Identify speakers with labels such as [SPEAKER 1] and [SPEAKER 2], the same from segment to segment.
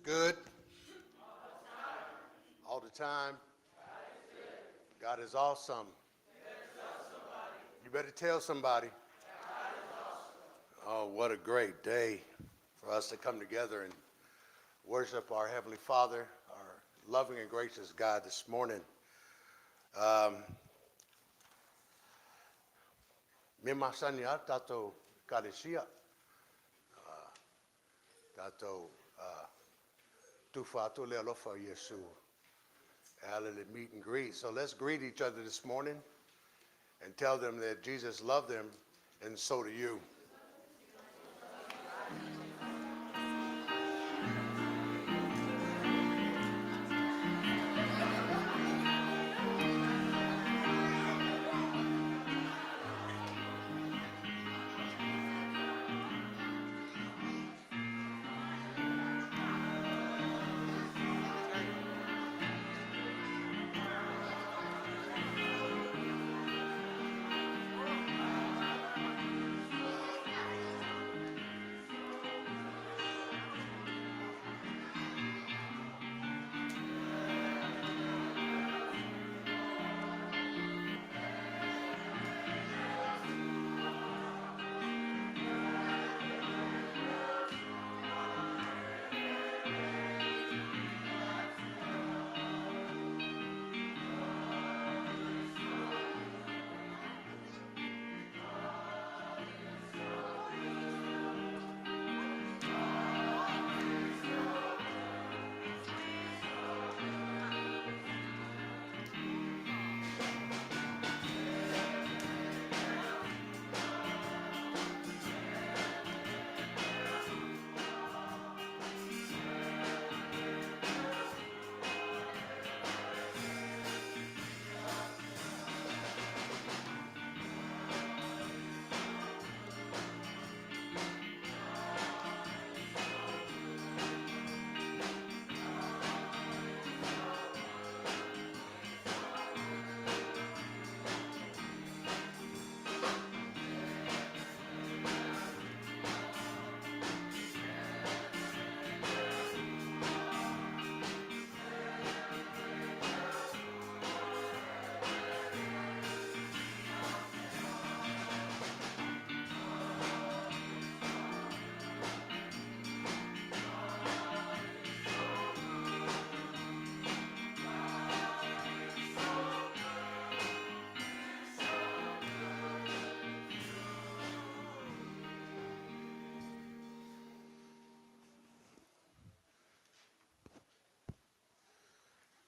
[SPEAKER 1] Good. All the time. God is awesome. You better tell somebody. Oh, what a great day for us to come together and worship our Heavenly Father, our loving and gracious God this morning. Me masania tato karesia. Tato tufa to le alofa Yesu. Hallelujah, meet and greet. So let's greet each other this morning and tell them that Jesus loved them, and so do you.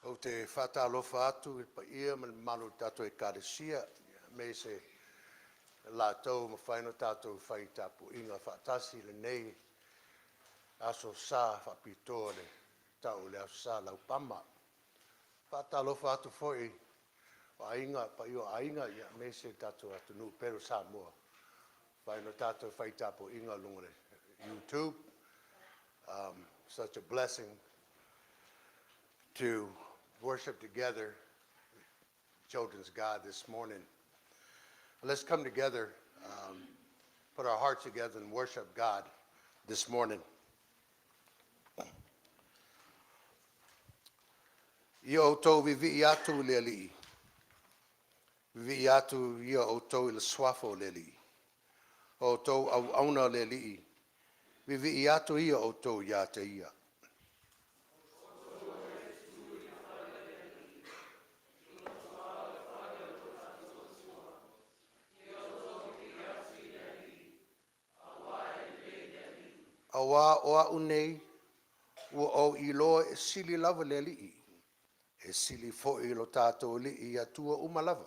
[SPEAKER 1] O te whatalofa atu i pa ia malu tato e karesia me se lātou ma whaino tatou whai tapu inga whaatasi le nei aso sā whapitoa le tau le aso sā Laupama. Whatalofa atu foi o ainga pa io ainga ia me se tatou atu nu pero sā mua. Whaino tatou whai tapu inga lunga le YouTube. Such a blessing to worship together, children's God, this morning. Let's come together, put our hearts together and worship God this morning. Ia outou vivi atu le Alii. Vivi atu ia outou i le swafo le Alii. Outou au auna le Alii. Vivi atu ia outou ia te ia. Awa oa unei, ua o iloa e sili lava le Alii. E sili fo i lo tātou Alii atua umalava.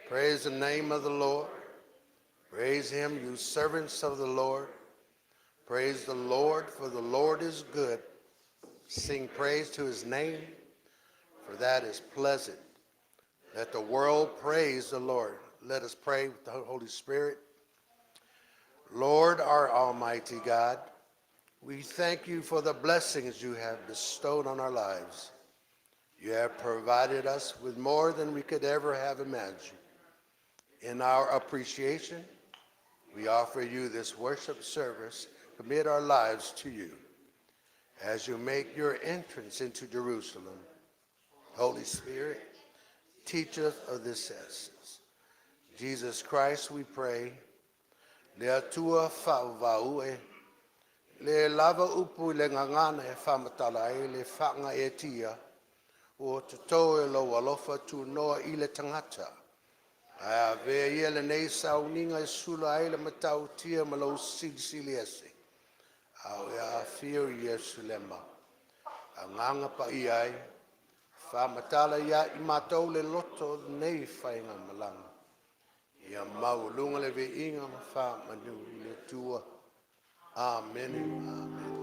[SPEAKER 1] Praise the name of the Lord. Praise him, you servants of the Lord. Praise the Lord, for the Lord is good. Sing praise to his name, for that is pleasant. Let the world praise the Lord. Let us pray with the Holy Spirit. Lord, our almighty God, We thank you for the blessings you have bestowed on our lives. You have provided us with more than we could ever have imagined. In our appreciation, we offer you this worship service, commit our lives to you. As you make your entrance into Jerusalem, Holy Spirit, teach us of this essence. Jesus Christ, we pray, le atua whauvaue, le lava upu le ngangana e whamatala e le whanga e tia, o te tau e lo alofa tu noa i le tangata. A vea ia le nei sauninga e sula ai le matau tia ma lo silisili ese. Au e a whio Ierusalema. A nganga pa i ai, whamatala ia i mātou le loto nei whainga malanga. Ia mau lunga le ve inga ma wha manu le tua. Amen. Amen.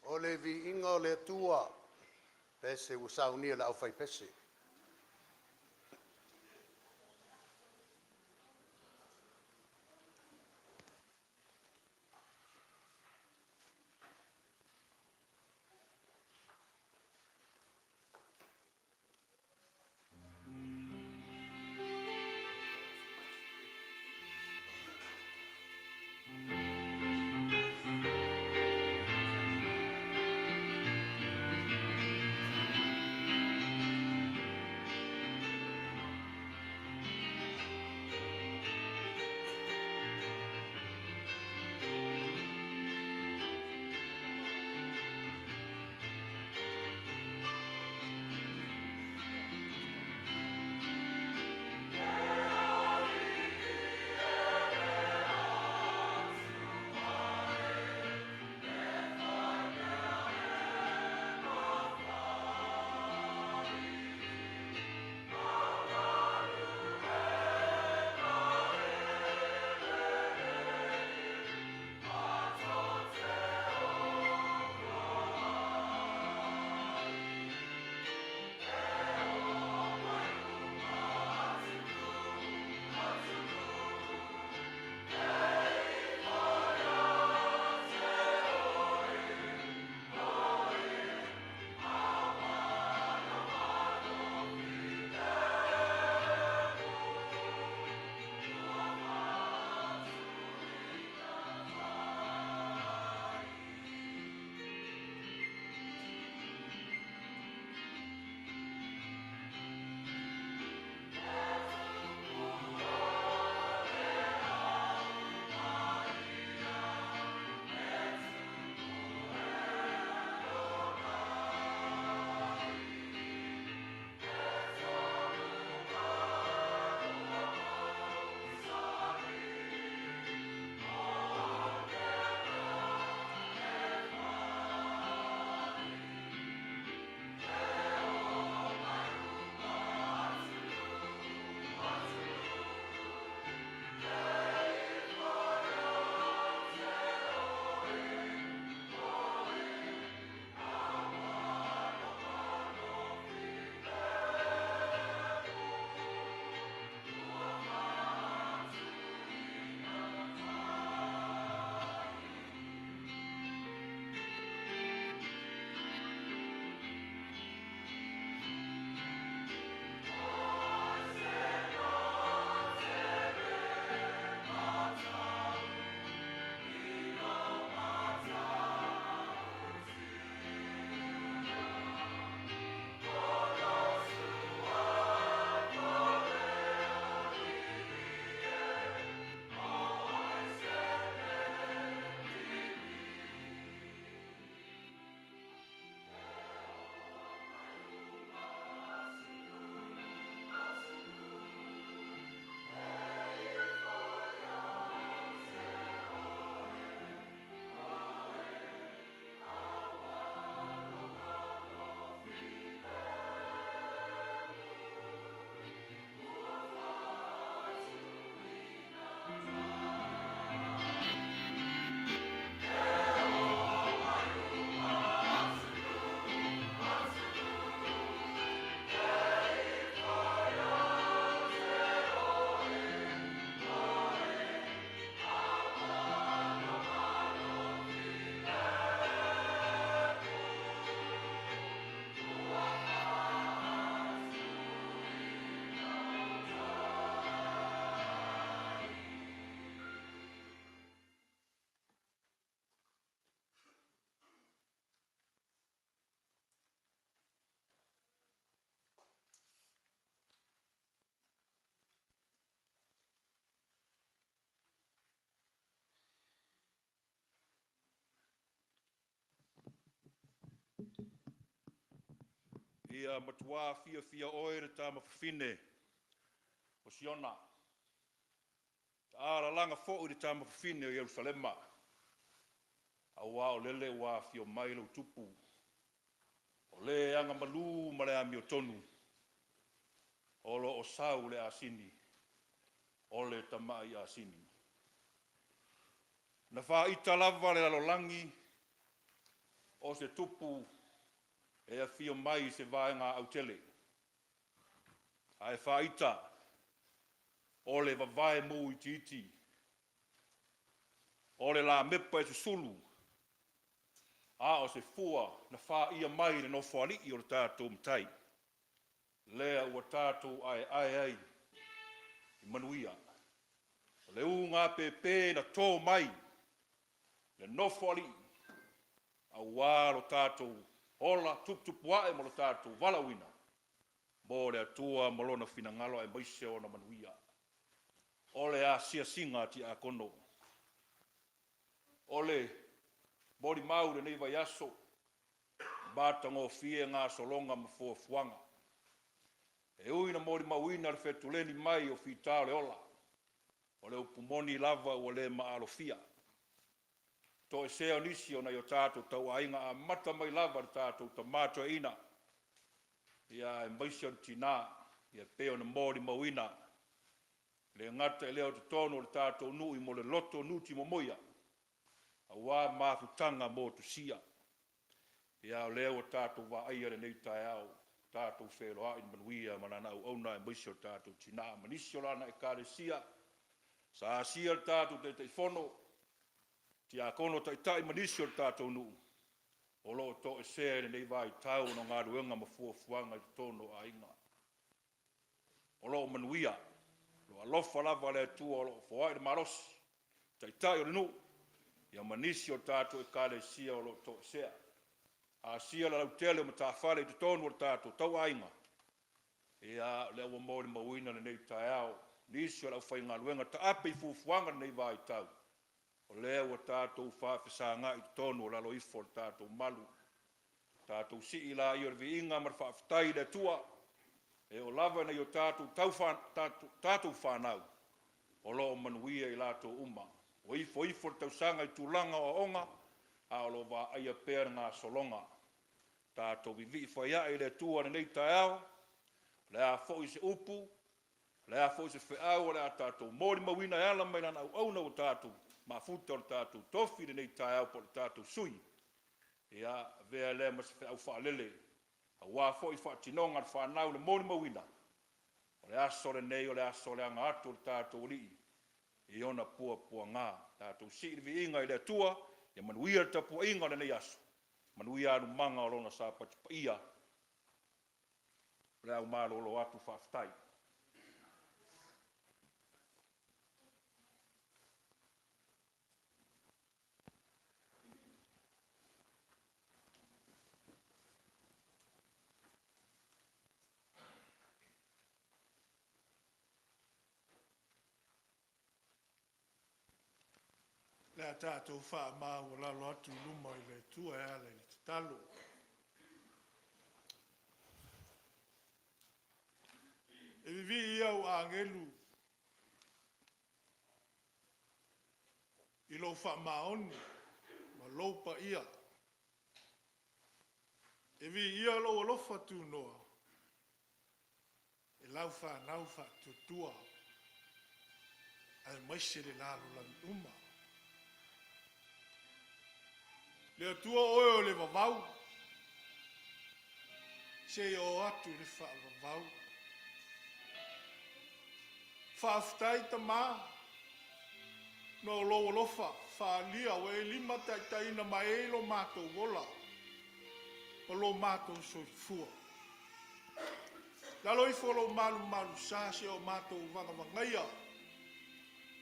[SPEAKER 1] O le vi inga o le tua, pese usaunia la au fai pese.
[SPEAKER 2] ia matua fia oere tama fine o siona. Ala langa fo i tama fine o Ierusalema. Awa o lele wa fio mailo tupu. O le anga malu male ami o tonu. Olo o sau le asini. Ole tamai asini. Na wha ita lava le alolangi o se tupu e a fio mai se vaenga au tele. Ai wha ita o le vavae mu i titi. O le la mepa e se sulu. A o se fua na wha ia mai le no whali i o le tātou mtai. Lea ua tātou ai i manuia. Le unga pepe na tō mai. Le no whali a wālo tātou ola tupuola mo le tātou walawina. Mo le atua malona fina ngalo e maise o na manuia. O le a sia singa ti a kono. O le mori maure nei vai aso. Bata ngō fie ngā solonga ma fuanga. E uina mori mauina le fetuleni mai o fitao le ola. O le upumoni lava o le maalofia. To e seo nisi o na yo tātou tau ainga a mata mai lava le tātou ta mato e ina. Ia e maise o tina. Ia peo na mori mauina. Le ngata e leo te tono le tātou nui mo le loto nuti mo moia. A wā mafutanga mo tu sia. Ia o leo tātou wa aia le nei tae au. Tātou wheloa in manuia manana au auna e maise o tātou tina. Manisi o lana e kāre sia. Sa sia le tātou te teifono. Ti a kono tai manisi o tātou nu. O lo to e sea le nei vai tau no ngā ruenga ma fuanga i tono a inga. O lo manuia. Lo alofa lava le tua o lo foai le marosi. Tai o le nu. Ia manisi o tātou e kāre sia o lo to e sea. A sia la lautele o matawhale i tono o tātou tau a inga. Ia le ua mori mawina le nei tai au. Nisi o lau whai ngā ruenga ta ape i fuanga nei vai tau. O lea ua tātou whaafesanga i tonu o lalo ifo o tātou malu. Tātou si i la i o revi inga mar whaafetai le tua. E o lava nei o tātou whanau. O loo manuia i lato uma. O ifo tau sanga i tūlanga o onga. A o lo wa aia pēr ngā solonga. Tātou vivi whaia i le tua nei taeao. Lea fo i se upu. Lea fo i se whiau o lea tātou mori mawina e ala mai nana au auna o tātou. Ma futa o tātou tofi nei tae au po le tātou sui. Ia vea lea mas whau whaalele. A wā fōi whaatinonga ar whanau le mōni mawina. O le aso le nei o le aso le anga atu o le tātou lii. I ona pua ngā. Tātou siirivi inga i le tua. Ia manuia le tapua inga o le nei aso. Manuia anu manga o lona sa patipa ia. Le au mālo lo atu whaafitai.
[SPEAKER 3] Le tātou wha mau o lalo atu luma i le tua e ale i te talo. E vivi iau a ngelu i lo wha maoni ma laupa ia. E vi ia lo alofa tu noa. E lau wha nau wha tutua. Ai maise le lalo lang uma. Le tua oe o le vavau. Se o atu le wha vavau. Whaaftai ta mā. No lo lofa. Whaalia o e lima taitaina mai e lo mātou wola. O lo mātou soifua. Lalo ifo lo malu sa se o mātou vangavangaia.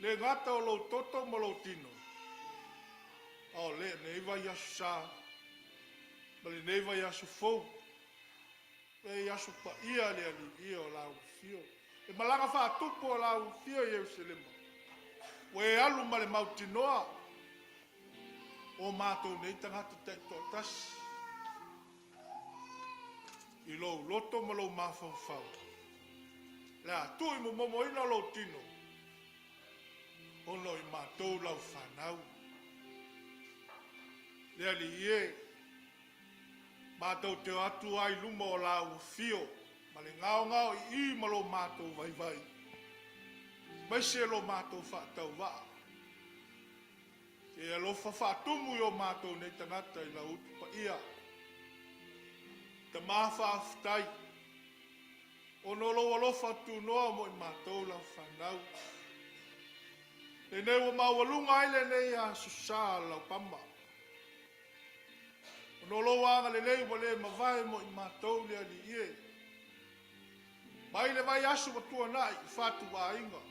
[SPEAKER 3] Le ngata o lo toto mo lo tino. O le neiva yasu sa. Bali neiva yasu fou. E yasu pa ia le ali ia o lau fio. E malanga wha tupu o lau fio i Ierusalema. We alu male mautinoa. O mātou nei tangata te tōtasi. I lo loto ma lo mawhawhau. Le atui mo momoina lo tino. Ono I mātou lau whanau. Le ali ie. Mātou te atu ai luma o la uwhio. Ma le ngao I ma lo mātou vai vai. Mai se lo mātou whaatau waa. E alofa whaatumu I o mātou nei tangata I la utu pa ia. Te mawhaafitai. Ono lo alofa tu noa mo I mātou la whanau. Le nei wa mawalunga ile nei a susa Laupama. Ono lo wanga le nei wa le mawai mo I mātou le ali ie. Mai le vai asu watua nai I whatu wa inga.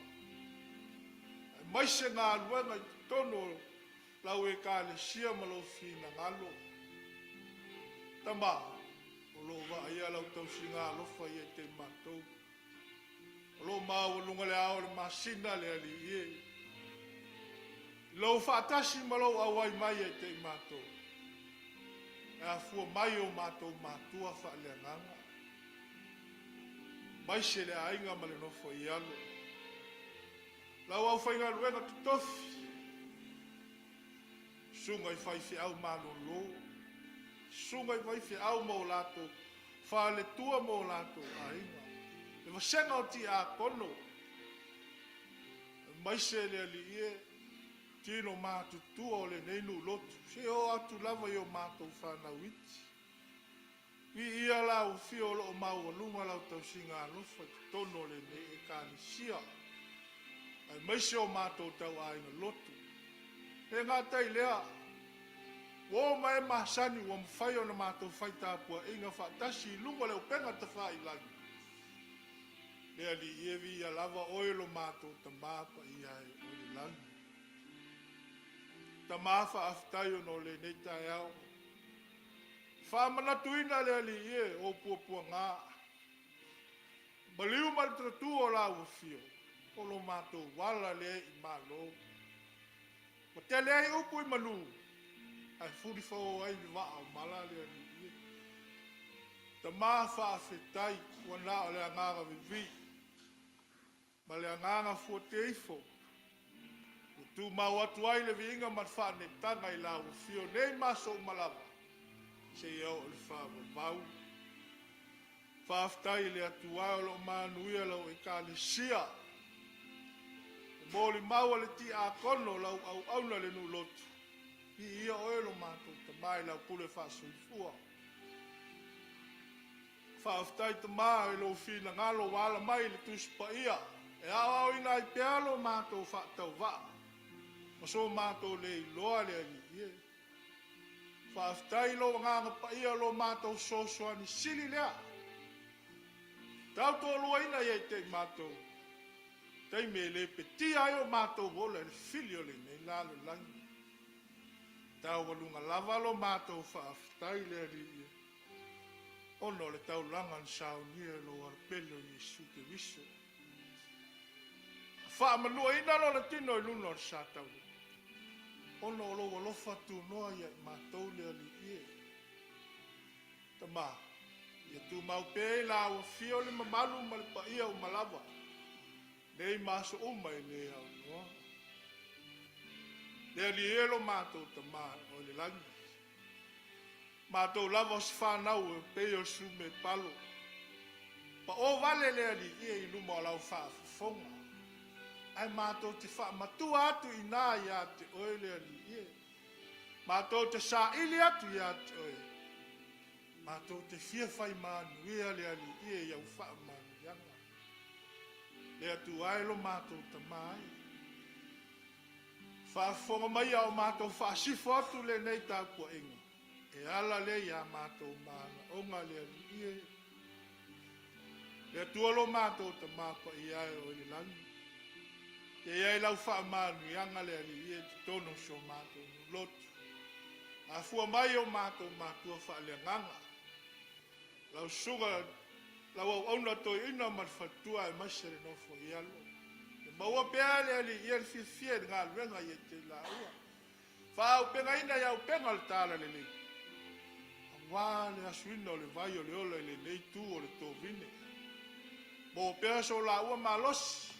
[SPEAKER 3] Mai se ngā luenga I tono lau e ka le sia ma lo fina ngalo. Tama, o lo wa ia lau tau si ngā lofa I te mātou. O lo mau lunga le ao le masina le ali ie. Lau whaatasi ma lo awai mai te mātou. E a fua mai o mātou mātua wha le nganga. Mai se le ainga ma le nofo I alo. Lau au whainga luenga tu tofi. Sunga I whaifi au mano lo. Sunga I whaifi au mo lato. Whale tua mo lato a inga. E wasenga o ti a kono. Mai se le ali ie. Tino mātu tua o le neinu lotu. Se o atu lava I o mātou whanau iti. I ia lau fio lo o mau alunga lau tau singa alofa. Tono le ne e kāni sia. Ai mai se o mātou tau a inga lotu. E ngā tai lea. Wo mai mahasani wa mwhai o na mātou whai tāpua. Inga whaatasi lunga leo penga ta whai langi. Lea li ievi ia lava oilo mātou ta māpa I ai o le langi. Ta māwha aftai o no le neitai au. Whamanatuina lea li ie o puapua ngā. Maliu maltratu o la uwhio. O lo mātou wala lea I mālo. Ma te lea I upu I manu. Ai furi whao ai ni waa o mala lea li ie. Ta māwha awhetai wana o lea ngāga vivi. Ma lea ngāga fua te ifo. Tu mau atu ai le vinga mat whane tanga I la uwhio. Nei maso malawa. Se iau o le whawa mau. Whaaftai le atu ai o lo manuia lau e ka le sia. Mōli mau le ti a kono lau au auna le nu lotu. I ia oelo mātou ta mai lau pule whaasuifua. Whaaftai ta mai lo whina ngalo wala mai le tuspa ia. E au ina I pealo mātou whaatau waa. Ma so mātou le I loa le ali ie. Whaaftai lo nganga pa ia lo mātou sosua ni sili lea. Tau tō lua ina iei te mātou. Tei me le peti ai o mātou wola le filio le nei lalo langi. Tau walunga lava lo mātou whaaftai le ali ie. Ono le tau langan sao nia lo arpelo Jesu te viso. Whaamanua ina lo le tino I luno ar sātau. Ono lo walofa tu noa ia I mātou le ali ie. Tama, ia tu mau pēi la ua fio le mamalu Malepeai o malawa. Nei maso uma I le au noa. Le ali e lo mātou tama o le langi. Mātou lava si whanau e pei o su me palo. Pa o vale le ali ie I luma o lau whaafafonga. Ai mātou te whaamatua atu I nā ia te oele ali ie. Mātou te sā ili atu ia te oe. Mātou te fia whai mānu ia le ali ie iau whaamanu ianga. Le atu ailo mātou ta mai. Whaafonga mai au mātou whaasifo atu le nei tāpua inga. E ala le ia mātou māna onga le ali ie. Le atu alo mātou ta māpa I ai o le langi. Ke iai lau whaamanu ianga le ali ie te tono so mātou nu lotu. A fua mai o mātou mātua whaale nganga. Lau sunga, lau au auna toi ina mat whatua e masere nofo I alo. E maua pea le ali ie le fia ngā luenga I te la ua. Whaau penga ina iau penga le tāla le le. wā le asuina o le vai o le ola i le nei tū o le tōwine. Mo pēa so la ua malosi.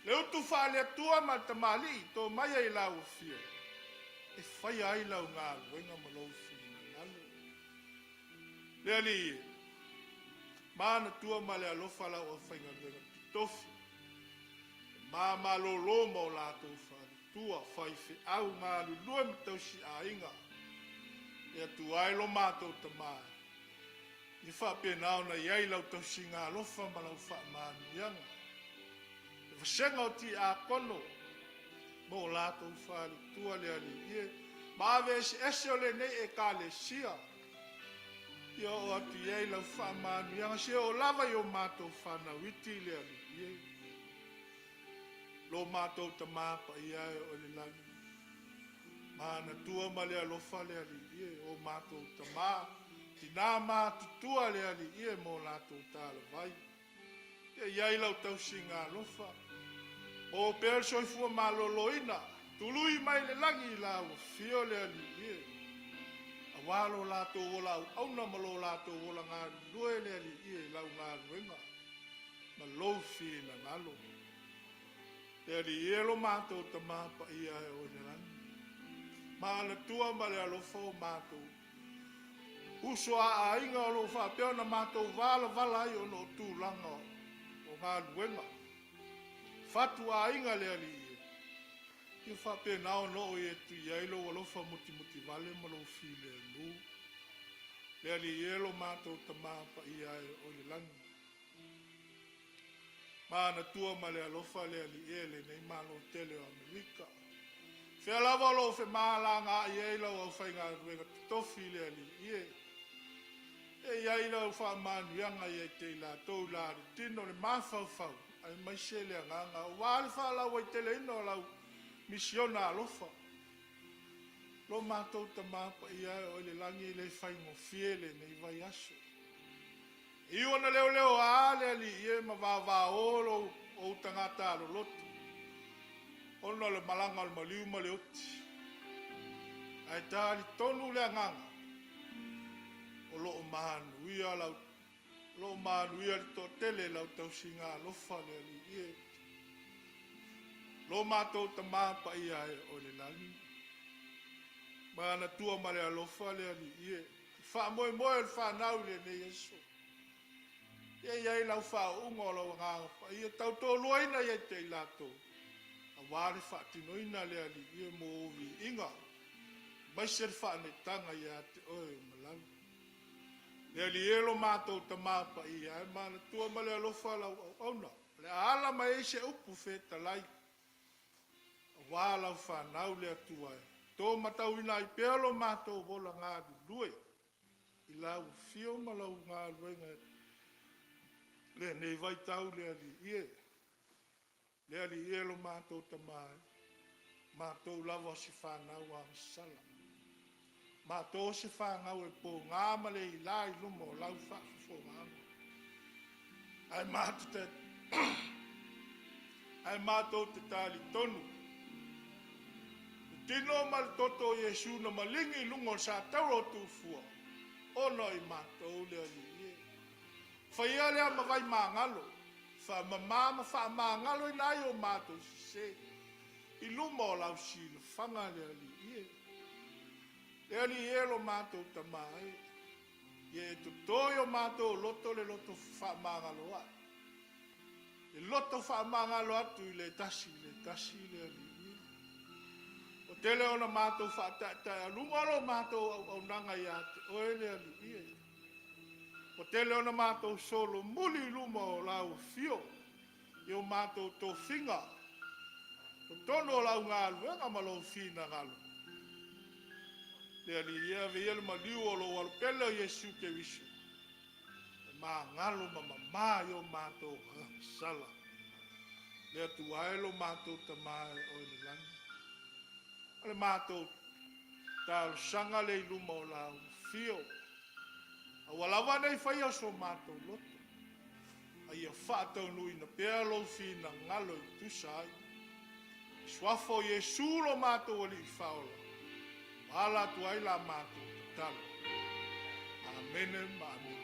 [SPEAKER 3] Le utu wha le atua ma tamali tō mai ai lau fia. E whai ai lau ngā luenga ma lau fia ngalo. Le ali, mana tua ma le alofa lau a whainga luenga tofi. Ma lo mo la tō wha tua whai whi au ngā lulua mi tausi a inga. Ia tu ailo mātou tamai. I whapena na iai lau tausi ngā lofa ma lau wha mānianga. E whasenga o ti a kono. Mo lātou whāli tua le ali ie. Ma ave ese o le nei e ka le sia. Ia o atu iai lau wha mānianga. Se o lava i o mātou whana witi le ali ie. Lo mātou tamapa iai o le langi. Mana tua ma le alofa le ali ie o mātou tamā. Tina mātutua le ali ie mo lātou tāla vai. Ia iai lau tausi ngā alofa. O pēr soifua maloloina. Tului mai le langi lau fio le ali ie. A walo lātou wola au auna malo lātou wola ngā lue le ali ie lau ngā luenga. Ma lou fina ngalo. Le ali ie lo mātou tamapa iai o le langi. Mana tua ma le alofa o mātou. Uso a inga o lo whapea na mātou vala ai o no tūlanga o ngā luenga. Fatu a inga le ali ia. Ia whapea nao no o e tu iailo o lofa muti vale ma lo file nu. Le ali ia lo mātou tamapa iai o le langi. Mana tua ma le alofa le ali ia le nei malo tele o Amerika. Fea lava lo fe mālanga i eila o whainga ruenga tofi le ali ie. E iaila o wha manuianga i e te la tau la tino le mawhau. Ai mai se le anganga. O wāle wha lau ai tele ino lau misiona alofa. Lo mātou ta māpa i ai o le langi le whaingo fiele nei vai aso. I ona leo a le ali ie ma wā olo o tangata alo lotu. Ono le malanga le maliu ma le oti. Ai tāli tonu le anganga. O loo manu ia lau. Loo manu ia li tō tele lau tausi ngā lofa le ali ie. Lo mātou ta māpa ia o le langi. Mana tua ma le alofa le ali ie. Wha moe le whanau le ne Yesu. Ia iai lau wha ungo lau ngāpa. Ia tau tō luaina ia te ilatou. A wāre whaatinoina le ali ia mo ovi inga. Mai ser whaanetanga ia te oe malau. Le ali elo mātou ta māpa ia. E mana tua ma le alofa lau auna. Le ala mai se upu feta lai. A wālau whanau le atua e. Tō matau ina i pealo mātou vola ngādu lue. I lau fio malau ngā luenga. Le nei vai tau le ali ie. Le ali ielo mātou tamai. Mātou lava si whanau a misala. Mātou si whanau e pō ngāmale i lai lumo lau whakafo ngāma. Ai mātou te... Ai mātou te tāli tonu. Tino mal toto Yesu na malingi lungo sa tauro tufua. Ono i mātou le ali ie. Whaia lea mawai māngalo. Wha mamama wha māngalo i nai o mātou si se. I lumo lau sila whanga le ali ie. Le ali ie lo mātou tamai. Ie to toi o mātou loto le loto wha māngalo a. Le loto wha māngalo atu i le tasi le ali ie. O tele ona mātou wha tai alungalo mātou au nanga i ate. O ele ali ie. O tele ona mātou solo muli luma o lau fio. I o mātou tō whinga. O tono lau ngā luenga ma lau whina ngalo. Le ali ia ve ele ma liu o lo walu pele o Yesu ke wisu. Ma ngalo ma mama i o mātou sala. Le atu aelo mātou tamai o ele langi. Ale mātou tālu sanga le luma o lau fio. A walawa nei whai o so mātou loto. A ia whātau nui na pēa lo whina ngalo i tusai. Swafo Yesu lo mātou ali i whaola. Ala tu ai la mātou talo. mene maami.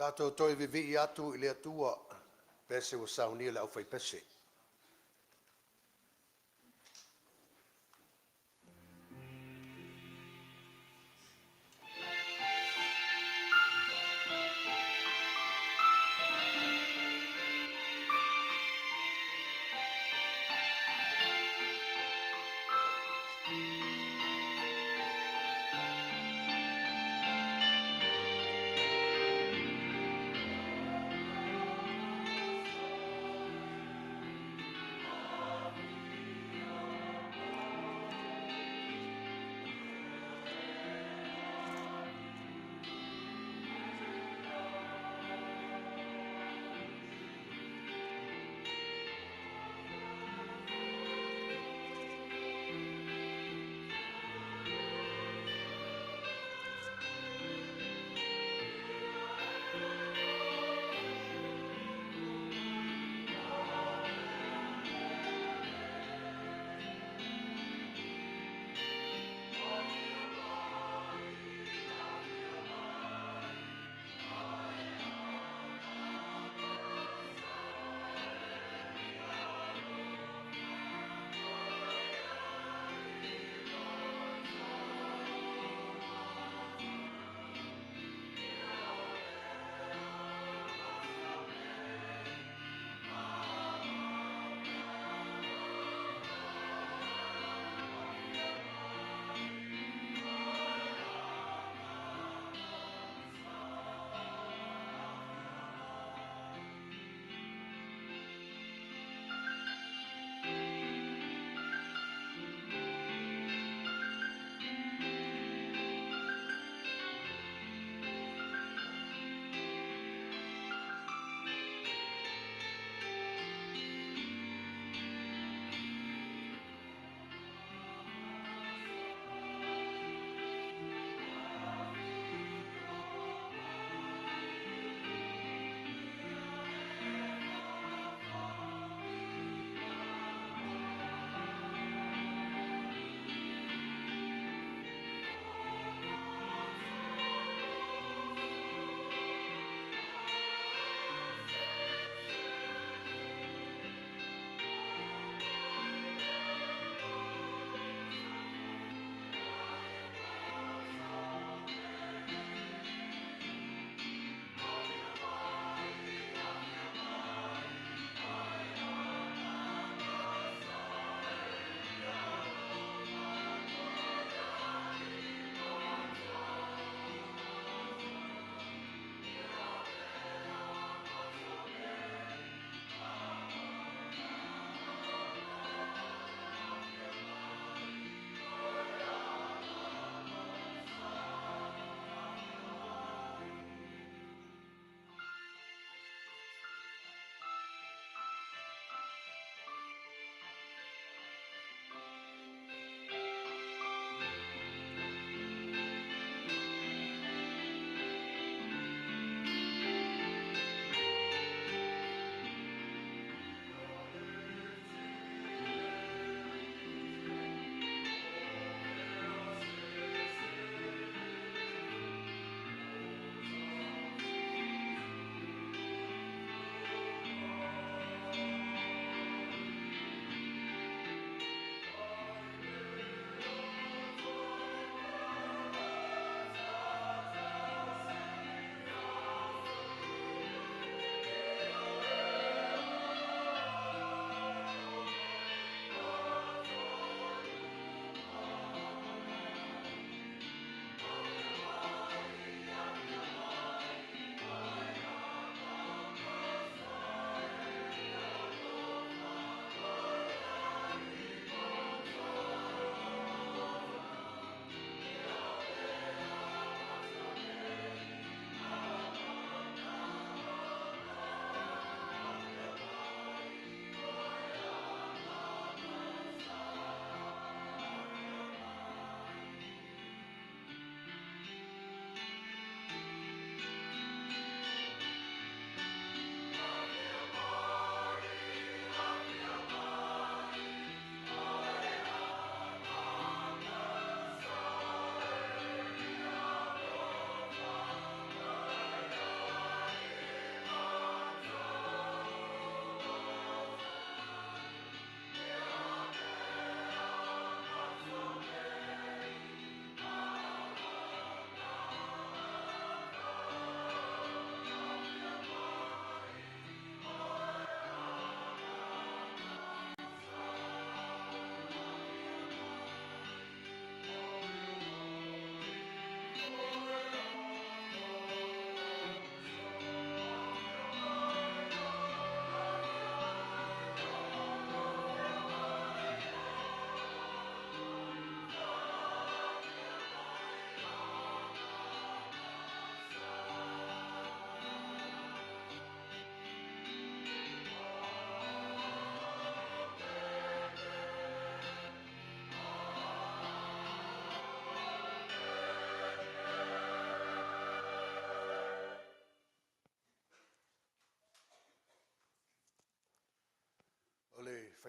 [SPEAKER 1] Tātou toi vivi atu I lea tua pese o saunia le au fai pese.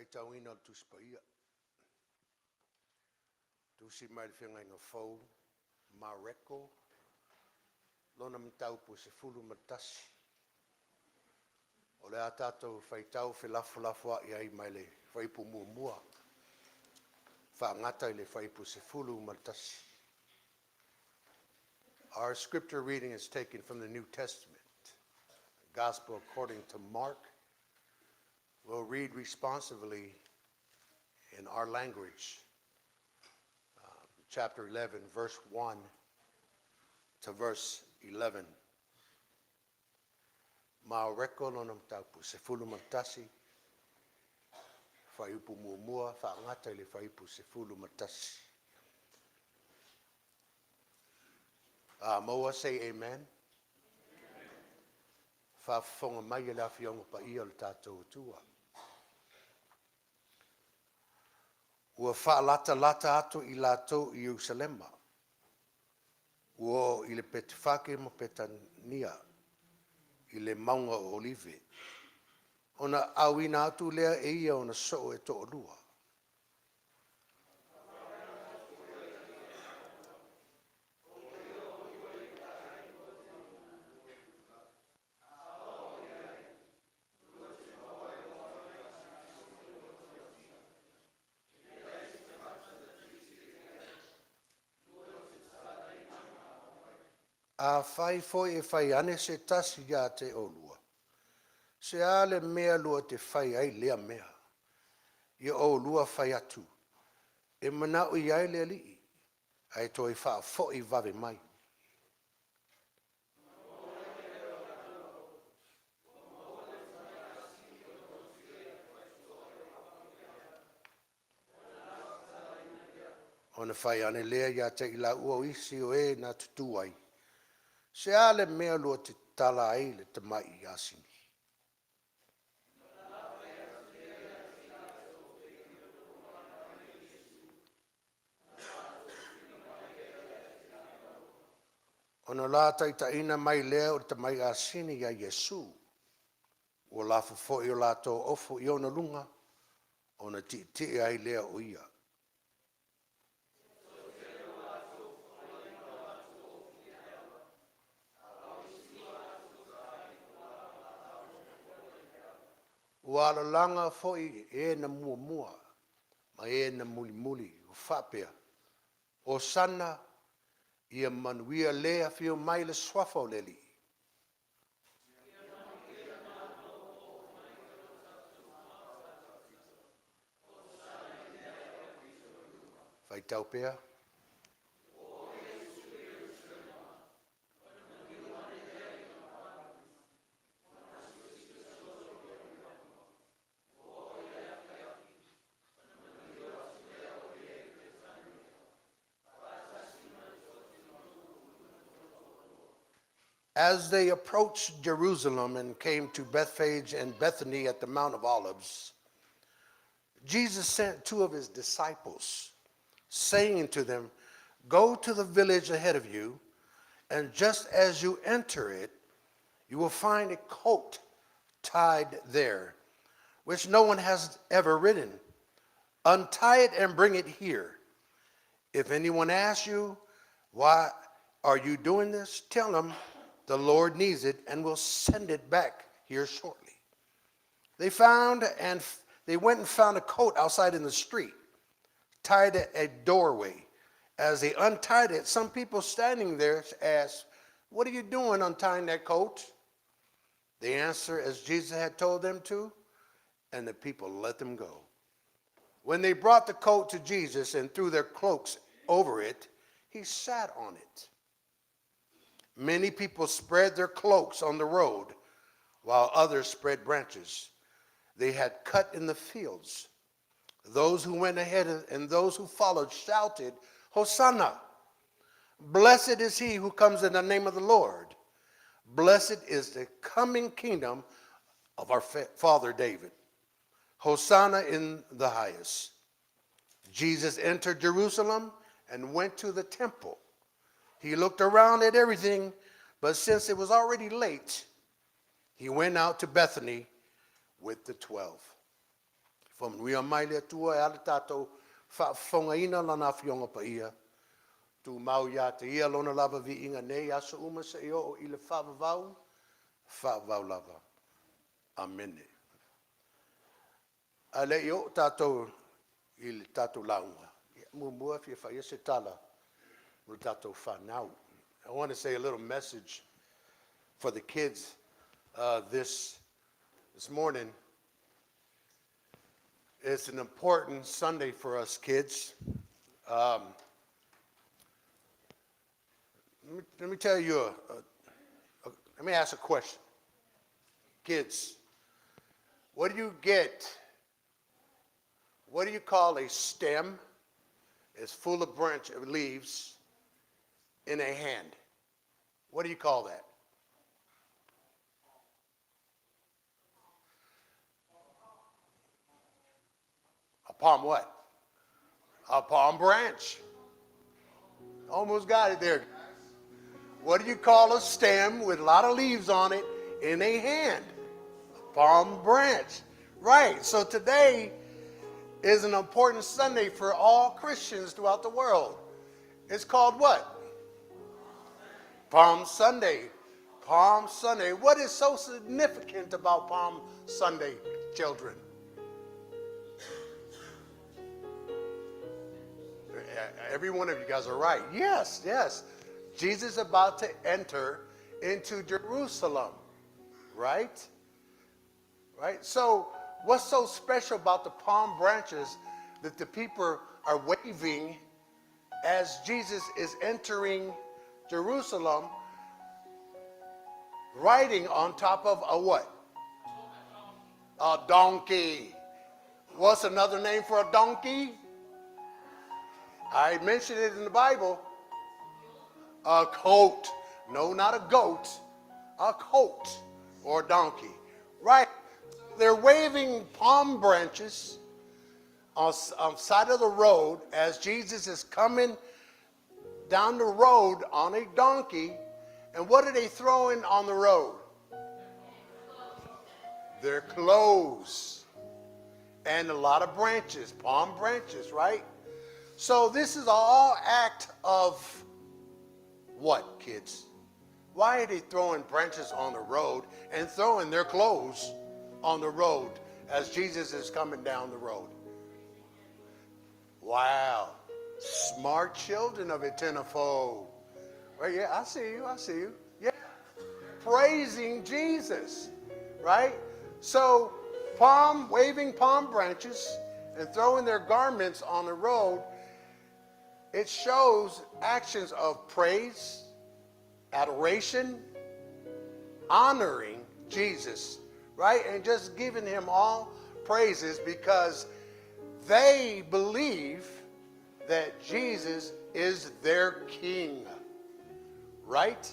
[SPEAKER 1] Faitauina o tuspaia. Tusi mai le whenga inga fau, mareko, lona mtau po se fulu matasi. O le a tātou whaitau whelafo a i mai le whaipu mua. Whaangata i le whaipu se fulu matasi. Our scripture reading is taken from the New Testament. The Gospel according to Mark. We'll read responsively in our language. Chapter 11, verse 1 to verse 11. Maoreko lona mtapu se fulu matasi. Whaipu mua, whaangata i le whaipu se fulu matasi. Moa say amen. Whawhonga mai e la whionga pa ia le tātou tua. Ua whaalata atu i lātou i Ierusalema. Ua i le petifake mo petania i le maunga o olive. Ona awina atu lea e ia ona so e to olua. A whai foi e whai ane se tasi ia te olua. Se ale mea lua te whai ai lea mea. Ia olua whai atu. E manau i ai lea lii. Ai toi wha fo i vave mai. Ona whai ane lea ia te ila ua isi o e na tutu ai. Se ale mea lua te tala ai le te mai i asini. Ona la taitaina mai lea o te mai asini ia Yesu. O la fo i o la to ofo i ona lunga. Ona ti ai lea o ia. Ua alalanga foi e na mua, ma e na muli, o whapea. O sana, ia manuia lea whio mai le swafa o leli. Whaitau pea. As they approached Jerusalem and came to Bethphage and Bethany at the Mount of Olives, Jesus sent two of his disciples, saying to them, "Go to the village ahead of you, and just as you enter it, you will find a coat tied there, which no one has ever ridden. Untie it and bring it here. If anyone asks you, 'Why are you doing this?' tell them, 'The Lord needs it and will send it back here shortly.'" They went and found a coat outside in the street, tied at a doorway. As they untied it, some people standing there asked, "What are you doing untying that coat?" They answered as Jesus had told them to, and the people let them go. When they brought the coat to Jesus and threw their cloaks over it, he sat on it. Many people spread their cloaks on the road, while others spread branches they had cut in the fields. Those who went ahead and those who followed shouted, "Hosanna! Blessed is he who comes in the name of the Lord. Blessed is the coming kingdom of our father David. Hosanna in the highest." Jesus entered Jerusalem and went to the temple. He looked around at everything, but since it was already late, he went out to Bethany with the 12. Whamanuia mai lea tua e ale tātou whaafongaina lana whionga pa ia. Tu mau ia te ia lona lava vi inga nei aso uma sa io o ile whaavavau lava. Amene. A le io tātou ile tātou launga. Mua fia whaia se tala mo tātou whanau. I want to say a little message for the kids this morning. It's an important Sunday for us kids. Let me tell you, let me ask a question. Kids, what do you call a stem? It's full of leaves in a hand. What do you call that? A palm what? A palm branch. Almost got it there. What do you call a stem with a lot of leaves on it in a hand? A palm branch. Right. So today is an important Sunday for all Christians throughout the world. It's called what? Palm Sunday. Palm Sunday. What is so significant about Palm Sunday, children? Every one of you guys are right. Yes, yes. Jesus is about to enter into Jerusalem, right? Right? So what's so special about the palm branches that the people are waving as Jesus is entering Jerusalem, riding on top of a what? A donkey. What's another name for a donkey? I mentioned it in the Bible. A colt. No, not a goat. A colt or donkey. Right. They're waving palm branches on side of the road as Jesus is coming down the road on a donkey. And what are they throwing on the road? Their clothes. And a lot of branches, palm branches, right? So this is all act of what, kids? Why are they throwing branches on the road and throwing their clothes on the road as Jesus is coming down the road? Wow. Smart children of Etena. Well, yeah, I see you. Yeah. Praising Jesus, right? So waving palm branches and throwing their garments on the road, it shows actions of praise, adoration, honoring Jesus, right? And just giving him all praises because they believe that Jesus is their king, right?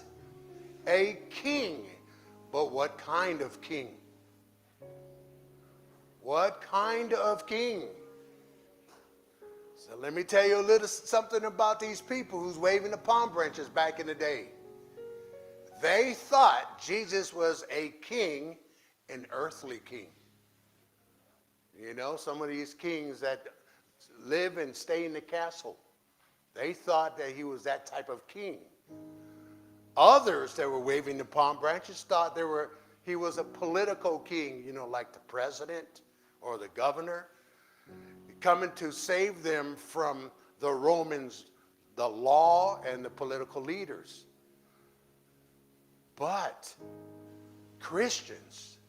[SPEAKER 1] A king. But what kind of king? What kind of king? So let me tell you a little something about these people who's waving the palm branches back in the day. They thought Jesus was a king, an earthly king. You know, some of these kings that live and stay in the castle, they thought that he was that type of king. Others that were waving the palm branches thought he was a political king, you know, like the president or the governor, coming to save them from the Romans, the law, and the political leaders. But Christians,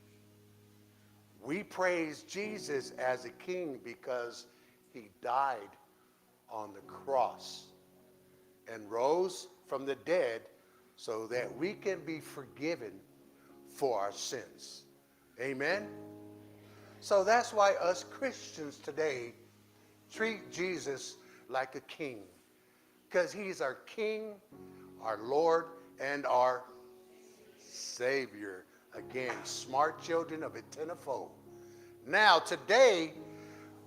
[SPEAKER 1] we praise Jesus as a king because he died on the cross and rose from the dead so that we can be forgiven for our sins. Amen? So that's why us Christians today treat Jesus like a king, because he's our King, our Lord, and our Savior. Again, smart children of Etena. Now, today,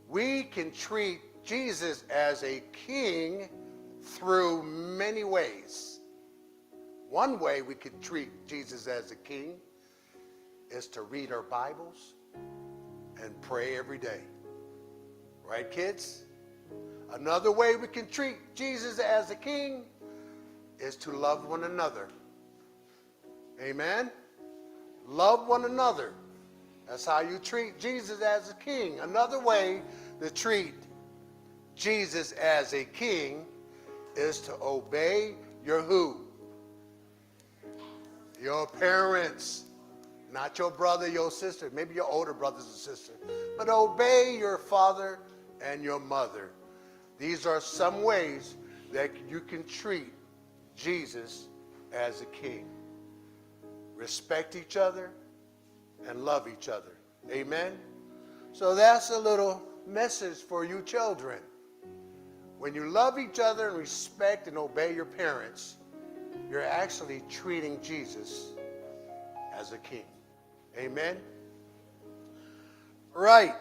[SPEAKER 1] we can treat Jesus as a king through many ways. One way we could treat Jesus as a king is to read our Bibles and pray every day. Right, kids? Another way we can treat Jesus as a king is to love one another. Amen? Love one another. That's how you treat Jesus as a king. Another way to treat Jesus as a king is to obey your who? Your parents. Not your brother, your sister, maybe your older brothers and sisters. But obey your father and your mother. These are some ways that you can treat Jesus as a king. Respect each other and love each other. Amen? So that's a little message for you children. When you love each other and respect and obey your parents, you're actually treating Jesus as a king. Amen? Right.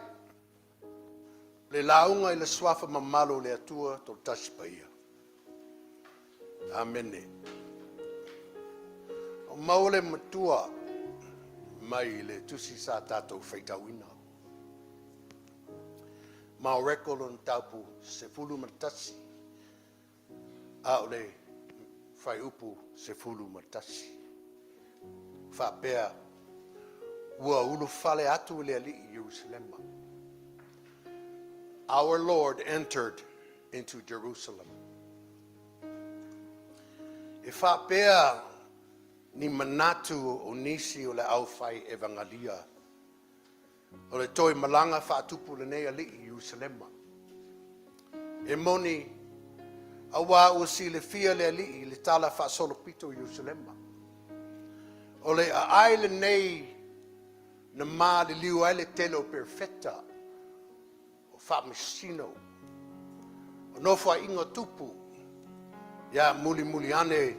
[SPEAKER 1] Le launga I le swafa mamalo le atua to taspaia. Amen. O maule matua mai le tusi sa tatou feitauina. Ma rekolo ntapu se fulu matasi. A le fai upu se fulu matasi. Fa pea ua ulufale atu le Alii Ierusalema. Our Lord entered into Jerusalem. Ifa pea ni manatu o nisi o le au fai evangalia. O le toi malanga fa tupu le nei Alii Ierusalema. E moni awa o si le fia le Alii le tala fa solopito Ierusalema. O le ai le nei na ma le liu ai le telo perfetta. O fa misino. O no fa inga tupu. Ya muli ane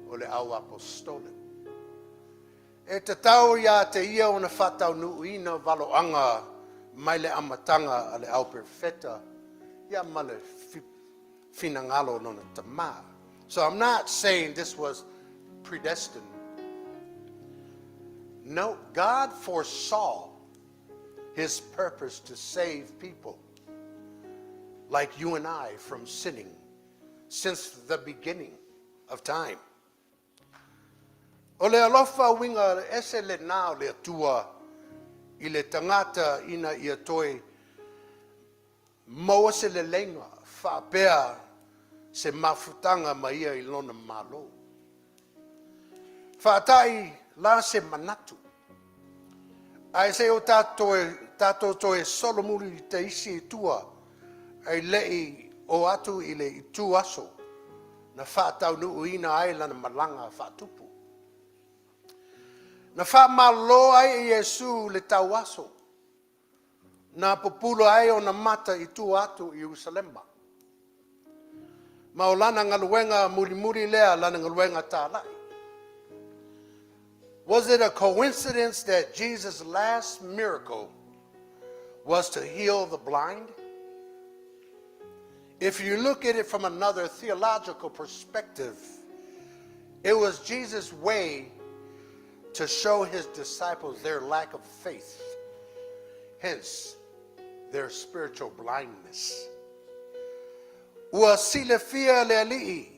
[SPEAKER 1] o le au apostole. E te tau ya te ia o na whatau nuuina valoanga mai le amatanga a le au perfetta. Ya male finangalo no na tama. So I'm not saying this was predestined. No, God foresaw his purpose to save people like you and I from sinning since the beginning of time. O le alofa winga ese le nao le atua I le tangata ina ia toi maua se le lenga whaapea se mafutanga maia I lona malo. Whaatai la se manatu. Ai se o tato toe solomuri te isi tua ai lei o atu I le itu aso na whaatau nuu ina ai lana malanga whaatupu. Na whaamalo ai I Yesu le tau aso na populo ai o na mata I tu atu I Ierusalema. Ma o lana ngaluenga muri lea lana ngaluenga tālai. Was it a coincidence that Jesus' last miracle was to heal the blind? If you look at it from another theological perspective, it was Jesus' way to show his disciples their lack of faith, hence their spiritual blindness. Ua sile fia le Alii,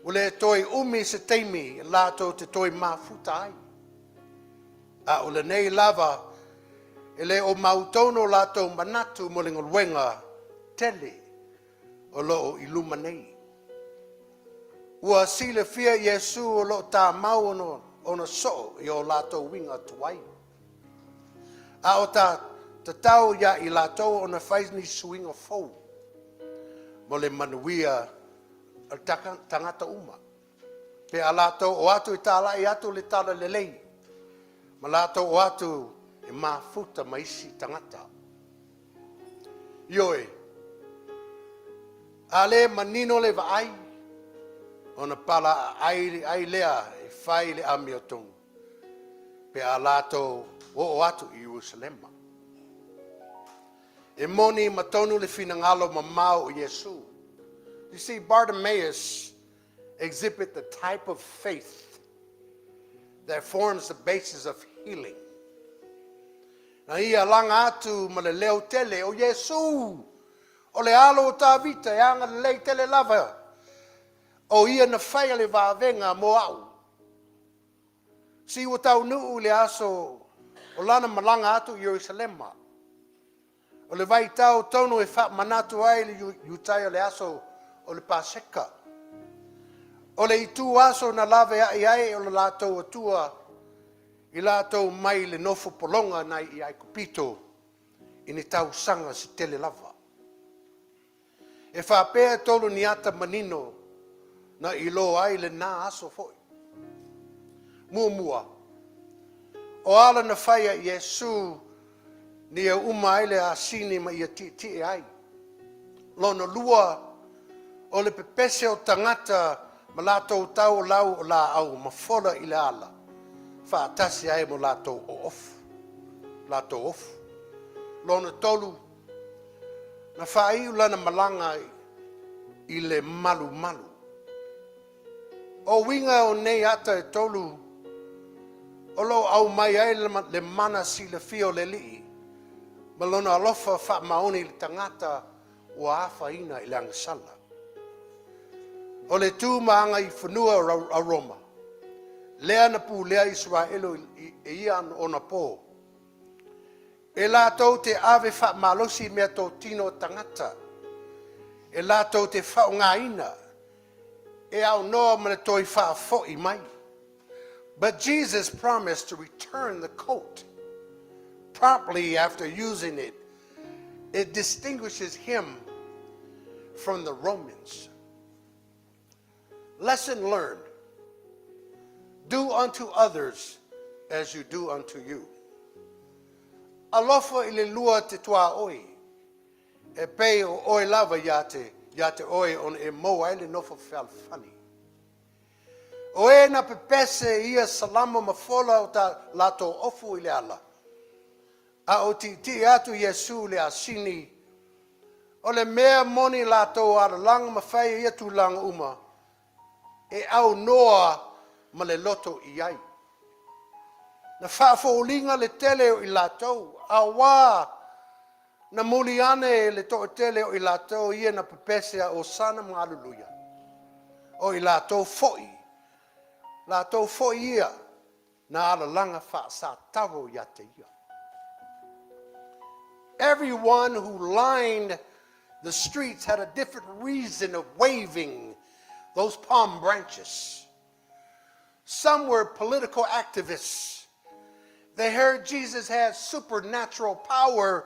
[SPEAKER 1] ule toi umi se teimi lato te toi mafutai. A ule nei lava, ele o mautono lato manatu molingolwenga tele o lo iluma nei. Ua sile fia Yesu o lo ta mau ono so I o lato winga tuai. A o ta tau ya I lato ona faisni swinga fou. Mole manuia al tangata uma. Pe a lato o atu I tala I atu le tala le lei. Ma lato o atu I mafuta maisi tangata. Ioe. Ale manino le vaai. Ona pala ai lea I fai le amiotung. Pe a lato o atu I Ierusalema. E moni matonu le finangalo mamau o Yesu. You see, Bartimaeus exhibit the type of faith that forms the basis of healing. Na ia langa atu ma le leo tele o Yesu. O le alo o tā vita e anga le lei tele lava. O ia na whaia le vāvenga mo au. Si o tau nuu le aso o lana malanga atu Ierusalema. O le vai tau tono e wha manatu ai le yutai o le aso o le Paseka. O le itu aso na lave ai o le lātou atua i lātou mai le nofo polonga nai i ai kupito i ni tau sanga si tele lava. E whapea tolu ni ata manino na ilo ai le nā aso foi. Mua. O ala na whaia Yesu ni e uma ai le asini ma ia ti ai. Lono lua o le pepese o tangata ma lātou tau lau o la au ma fola i le ala. Whaatasi ai mo lātou o ofu. Lātou ofu. Lono tolu na whai ulana malanga i le malu. O winga o nei ata e tolu, o lo au mai ai le mana si le fio le lii, ma lona alofa wha maoni le tangata o awha ina i le angasala. O le tū maanga i whanua a Roma, lea na pū lea Israelo e ia o na pō. E lātou te ave wha malosi mea tō tino tangata. E lātou te wha o ngā ina. E au noa mana toi wha fo i mai. But Jesus promised to return the coat. Promptly after using it, it distinguishes him from the Romans. Lesson learned. Do unto others as you do unto you. Alofa i le lua te tua oi. E pei o oi lava ya te oi on e mo ai le nofo falfani. O e na pepese ia salama ma fola o ta lato ofu i le ala. A o ti atu Yesu le asini. O le mea moni lato ala lang ma fai ia tu lang uma. E au noa ma le loto i ai. Na whaafaulinga le tele o i lātou, a wā na muliane le to tele o i lātou ia na pepesea o sana mga luluia. O i lātou foi ia, na ala langa wha sa taro ia te ia. Everyone who lined the streets had a different reason of waving those palm branches. Some were political activists. They heard Jesus had supernatural power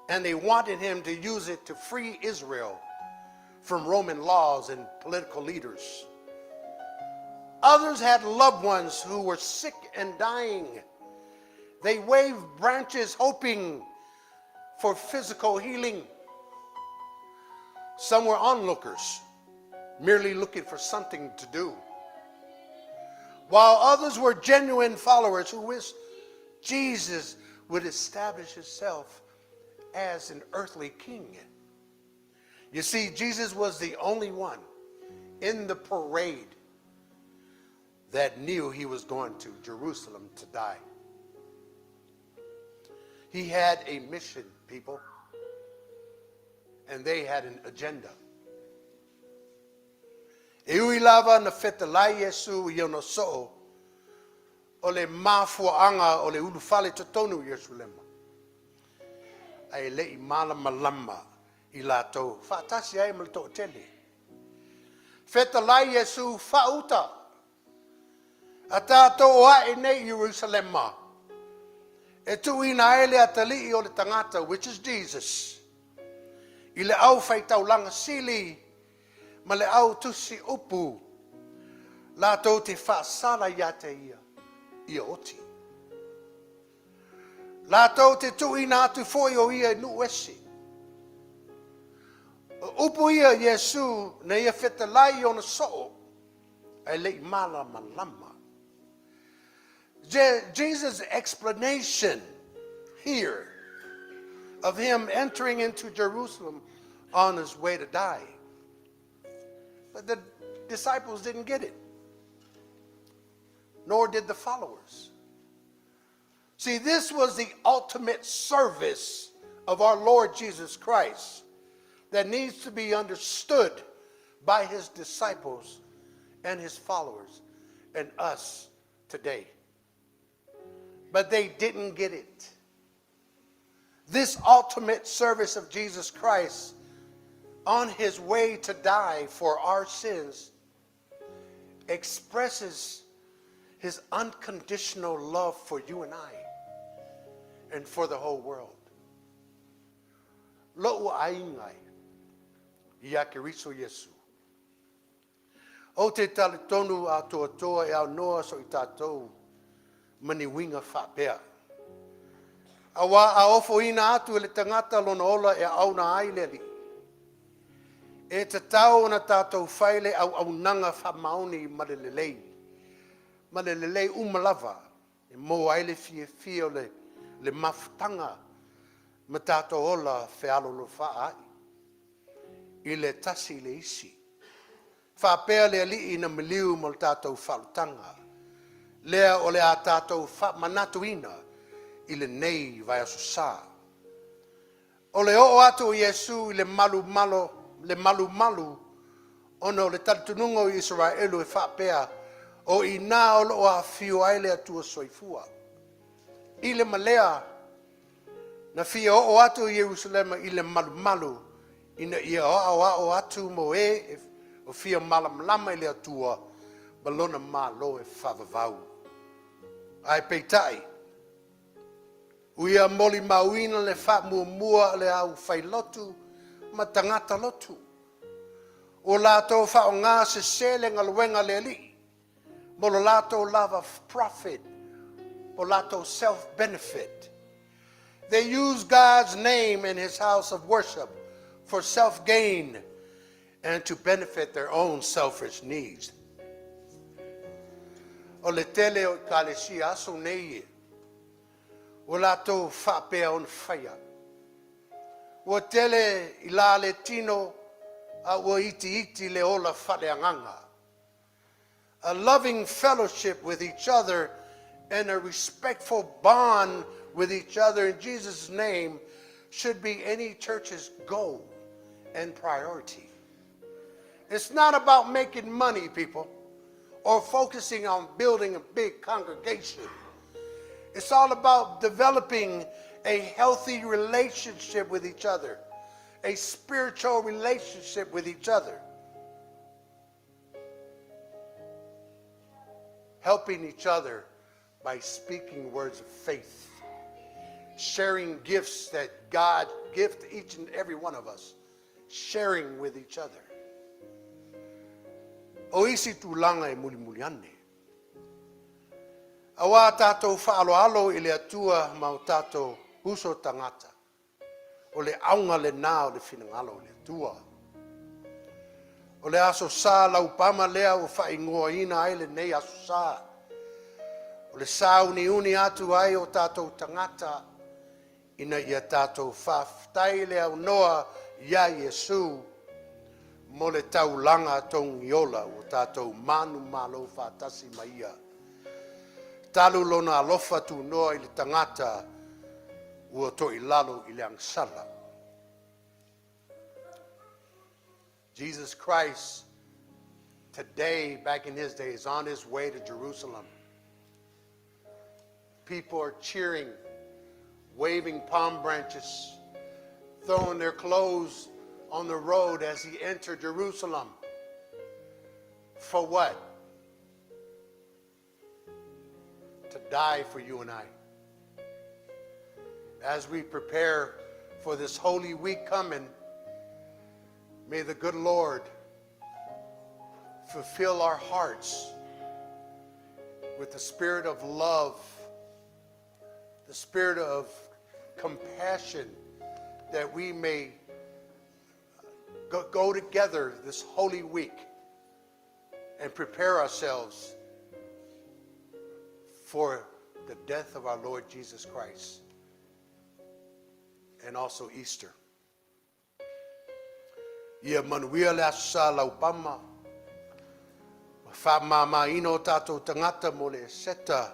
[SPEAKER 1] and they wanted him to use it to free Israel from Roman laws and political leaders. Others had loved ones who were sick and dying. They waved branches hoping for physical healing. Some were onlookers, merely looking for something to do. While others were genuine followers who wished Jesus would establish himself as an earthly king. You see, Jesus was the only one in the parade that knew he was going to Jerusalem to die. He had a mission, people, and they had an agenda. E ui lava na whetalai Yesu i ono so o le mafuaanga o le ulufale totonu Ierusalema. Ai le i malama i lātou. Whaatasi ai mal tō tele. Whetalai Yesu whauta. A tātou a e nei Ierusalema. E tuina ele atali o le tangata, which is Jesus. I le au whaitaulanga sili. Ma le au tusi upu, lātou te whaasala ia te ia oti. Lātou te tuina atu foi o ia nuesi. Upu ia Yesu na ia whetalai o na so, ai lei malama. Jesus' explanation here of him entering into Jerusalem on his way to die. But the disciples didn't get it, nor did the followers. See, this was the ultimate service of our Lord Jesus Christ that needs to be understood by his disciples and his followers and us today. But they didn't get it. This ultimate service of Jesus Christ on his way to die for our sins expresses his unconditional love for you and I and for the whole world. Lo'u aingai ia Keriso Yesu. O te talitonu a toa e au noa so I tātou maniwinga whapea. Awa a ofo ina atu le tangata lona ola e au na aileli. E te tau na tātou whaile au nanga whamaoni malelelei. Malelelei umalava. E mo aile fie o le mafutanga ma tātou ola whealolo whaai. I le tasi le isi. Whapea le alii na miliu mo le tātou whalutanga. Lea o le a tātou manatuina I le nei vai aso sā. O le o atu o Yesu I le malu ono le talitununga o Israelu e whapea o I nā o lo a whio aile atua soifua. I le malea na whio o atu o Ierusalema I le malu ina ia o atu mo o whio malamalama I le atua balona malo e whavavau. Ai peitai. Uia moli mauina le wha mua le au whailotu ma tangata lotu. O lato wha o ngā se sele ngaluenga le li. Molo lato lava profit. O lato self-benefit. They use God's name in his house of worship for self-gain and to benefit their own selfish needs. O le tele o kalesi aso nei. O lato whapea on whaia. O tele I la le tino a o iti le ola whareanganga. A loving fellowship with each other and a respectful bond with each other in Jesus' name should be any church's goal and priority. It's not about making money, people, or focusing on building a big congregation. It's all about developing a healthy relationship with each other, a spiritual relationship with each other, helping each other by speaking words of faith, sharing gifts that God gives to each and every one of us, sharing with each other. O isi tūlanga e muli ane. Awa tātou whaaloalo I le atua mau tātou huso tangata. O le aunga le nā o le whinangalo le atua. O le aso sā Laupama lea o whaingoa ina ai le nei aso sā. O le sā uni atu ai o tātou tangata. Ina ia tātou whaftai le au noa ia Yesu. Mo le taulanga tongi ola o tātou manu malo whātasi maia. Talu lona alofa tu noa I le tangata ua to I lalo I le angsala. Jesus Christ today, back in his day, is on his way to Jerusalem. People are cheering, waving palm branches, throwing their clothes on the road as he entered Jerusalem. For what? To die for you and I. As we prepare for this Holy Week coming, may the good Lord fulfill our hearts with the spirit of love, the spirit of compassion, that we may go together this Holy Week and prepare ourselves for the death of our Lord Jesus Christ and also Easter. Ia manuia le asa Laupama, whamama ino tātou tangata mo le seta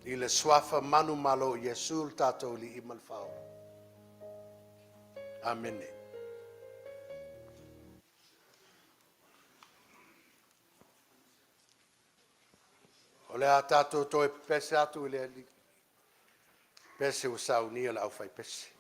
[SPEAKER 1] I le swafa manu malo Yesu tatou li i malfao. Amen. O le a tatou toe pese atu i le ali. Pese o saunia la au fai pese.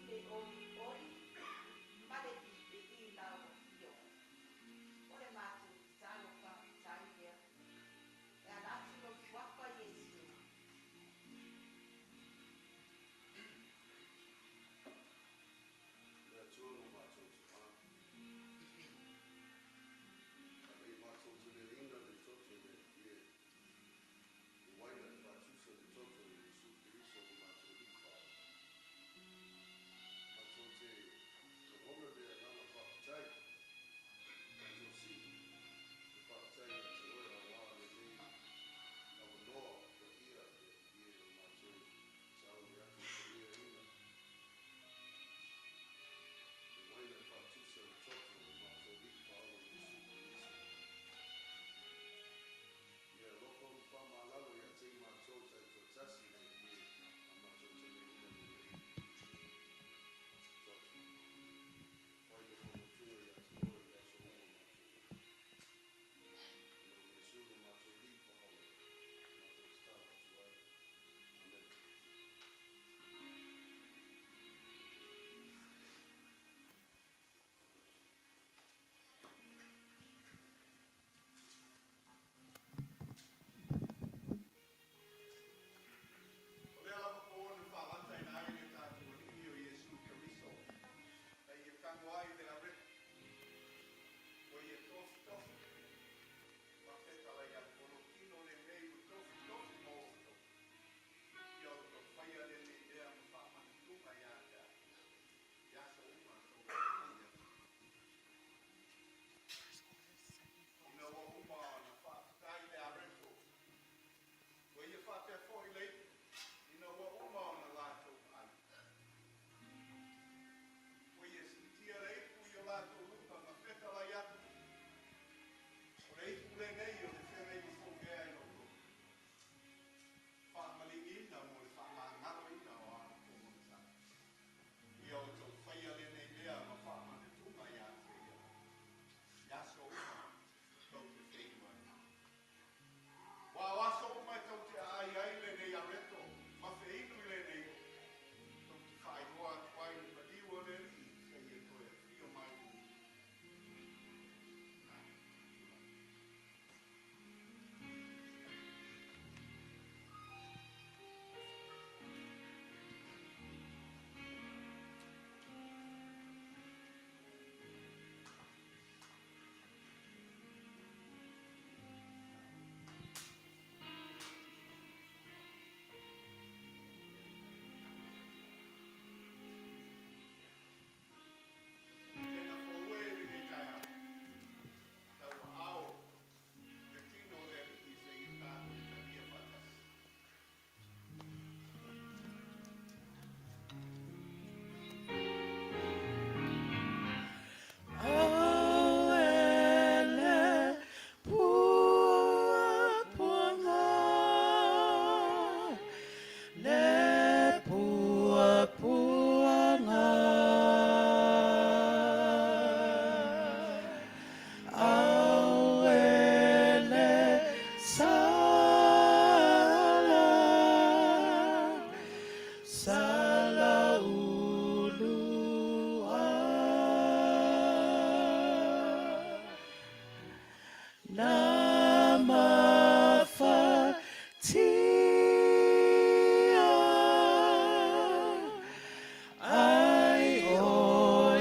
[SPEAKER 4] le oli oli Malepeai Lau io. Ole matu talo pa taia. E alatu lo fuapa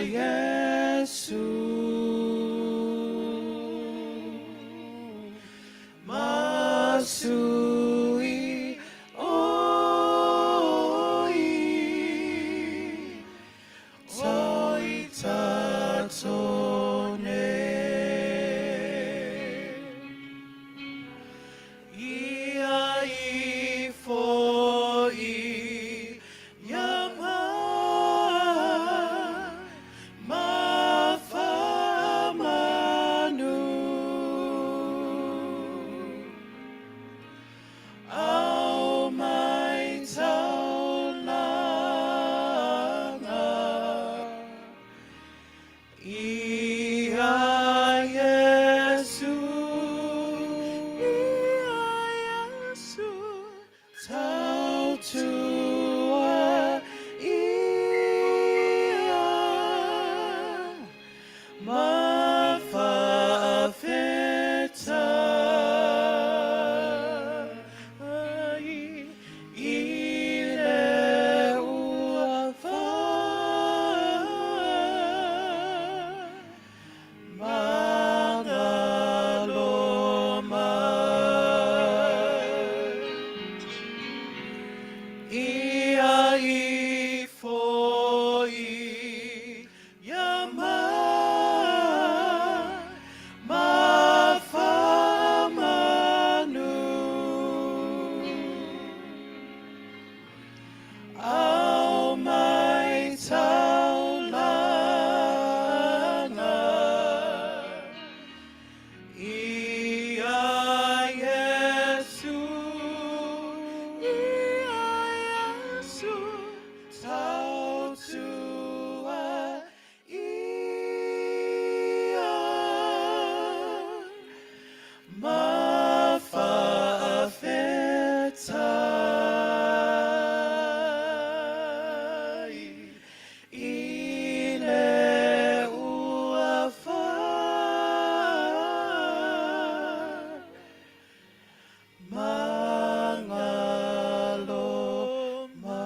[SPEAKER 4] Yesu.
[SPEAKER 5] Tua Ia I foi Yama Mafamanu Au mai taulanga Ia Yesu tautua Ia mafafetai ile uafa mangaloma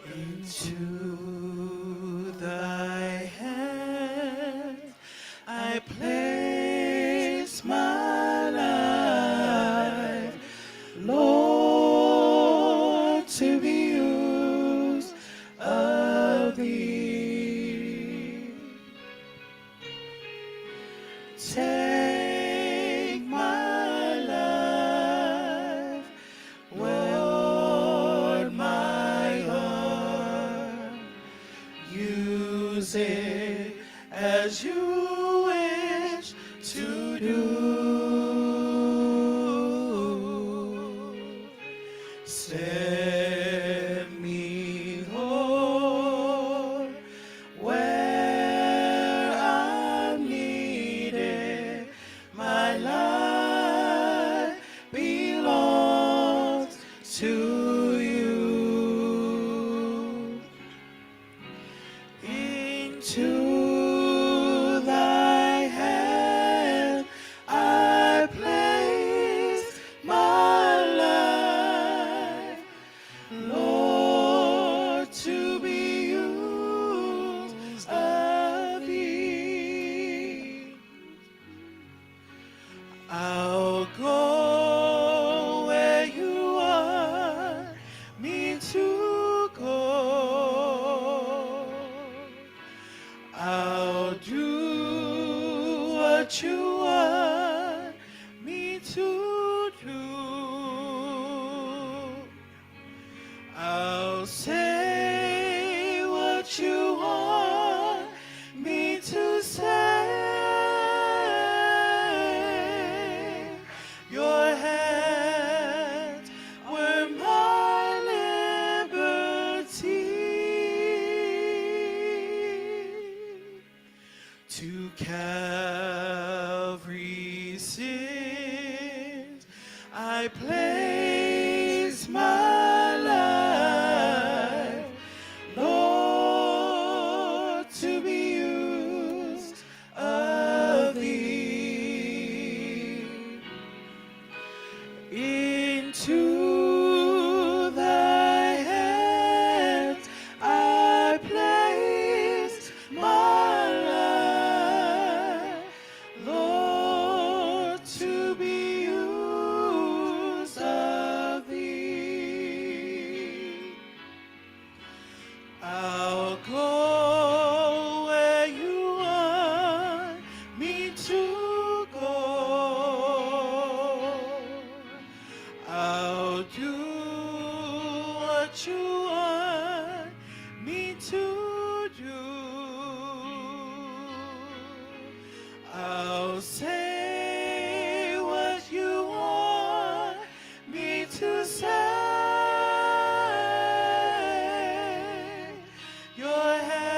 [SPEAKER 5] Into thy hand I place my life, Lord, to be used of thee. Take my life, Lord, my heart, use it as you wish to do. Send me, Lord, where I'm needed. My life belongs to you. Into thy hand I place my life, Lord, to be used of thee. I'll go where you want me to go. I'll do what you want me to do. I'll say what you want me to say. Your hands were my liberty. To Calvary sins I place my life, to be used of thee. Into thy hands I place my life, Lord, to be used of thee. I'll go where you want me to go. I'll do what you want me to do. I'll say what you want me to say. Your hand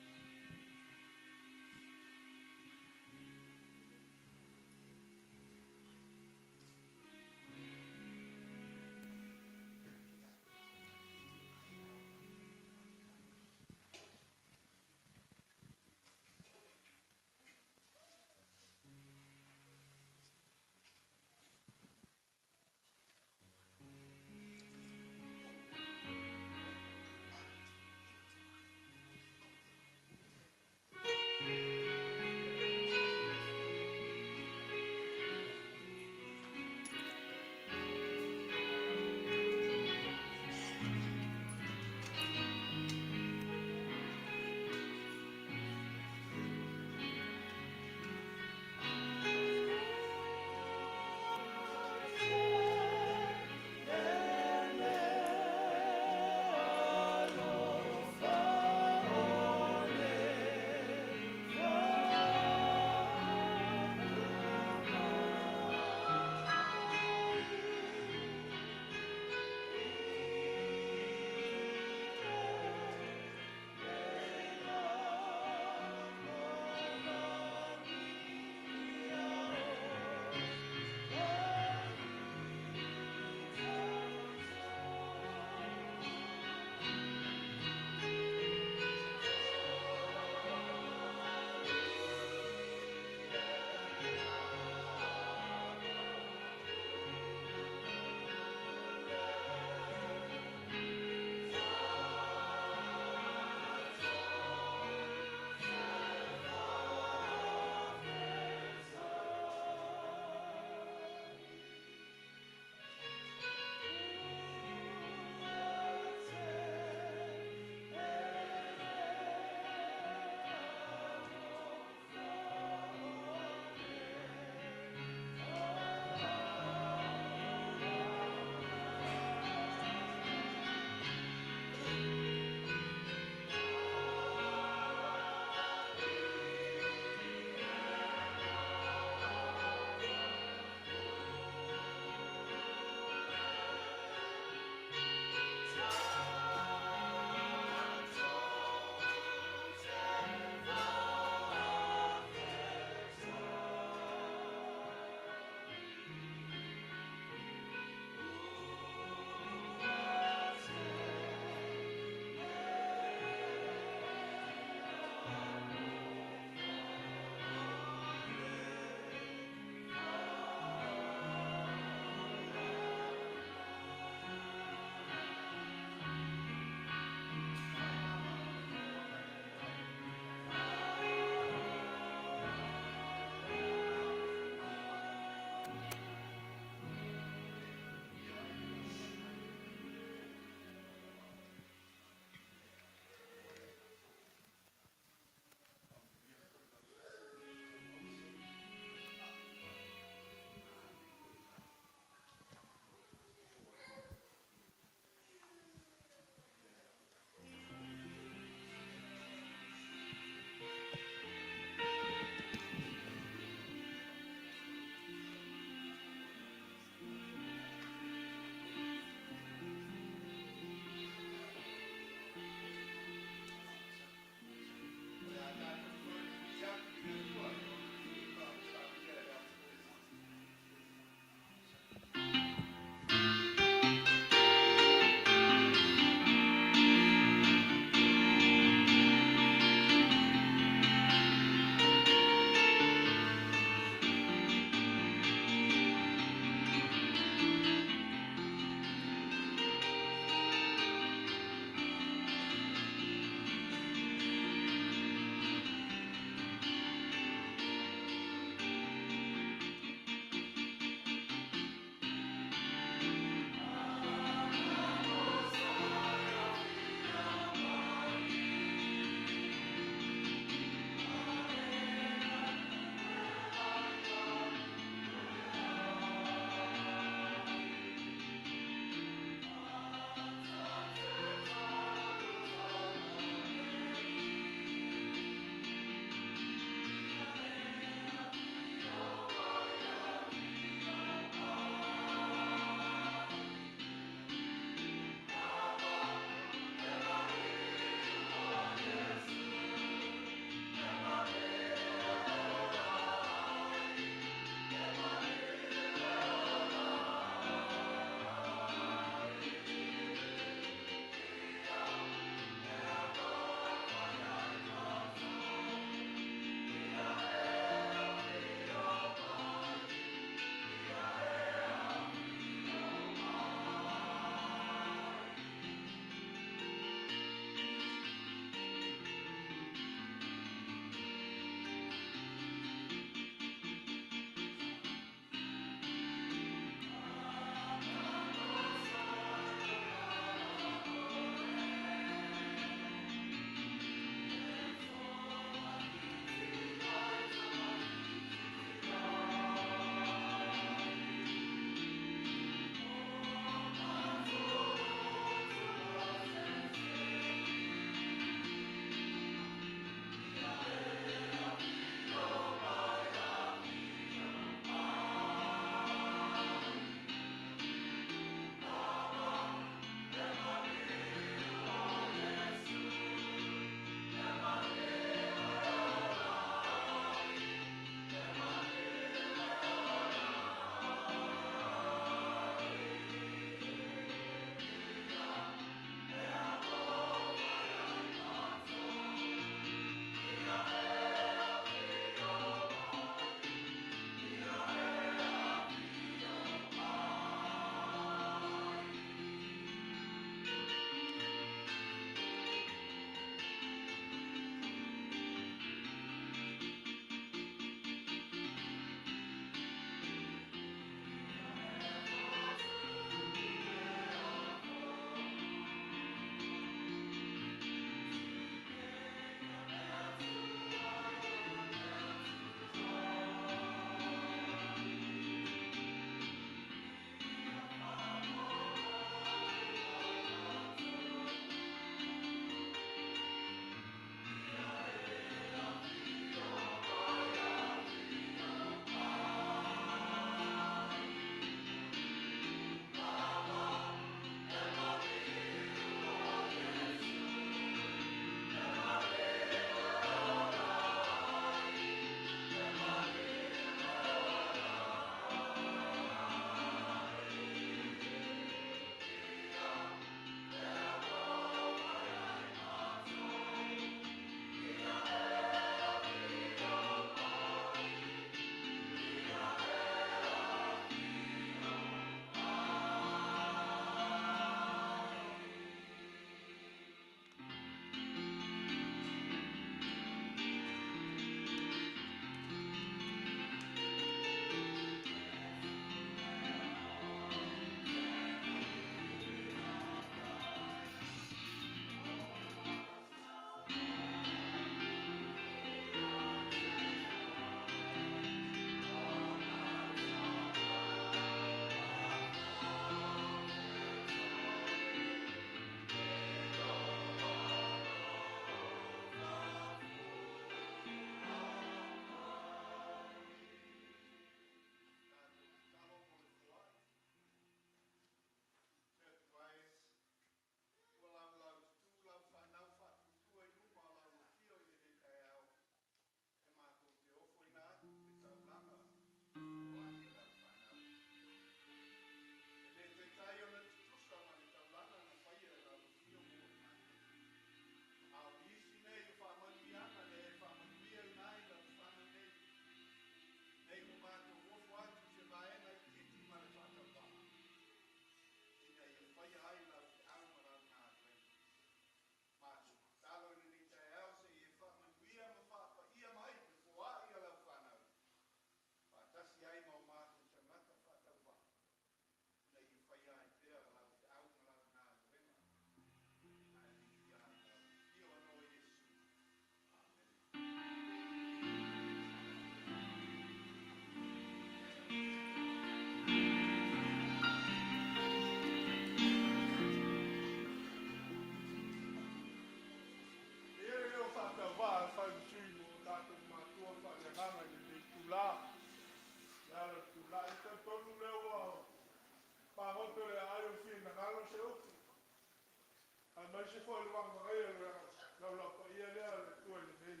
[SPEAKER 3] se foi le wanga ngai la Laupama le tue le nei.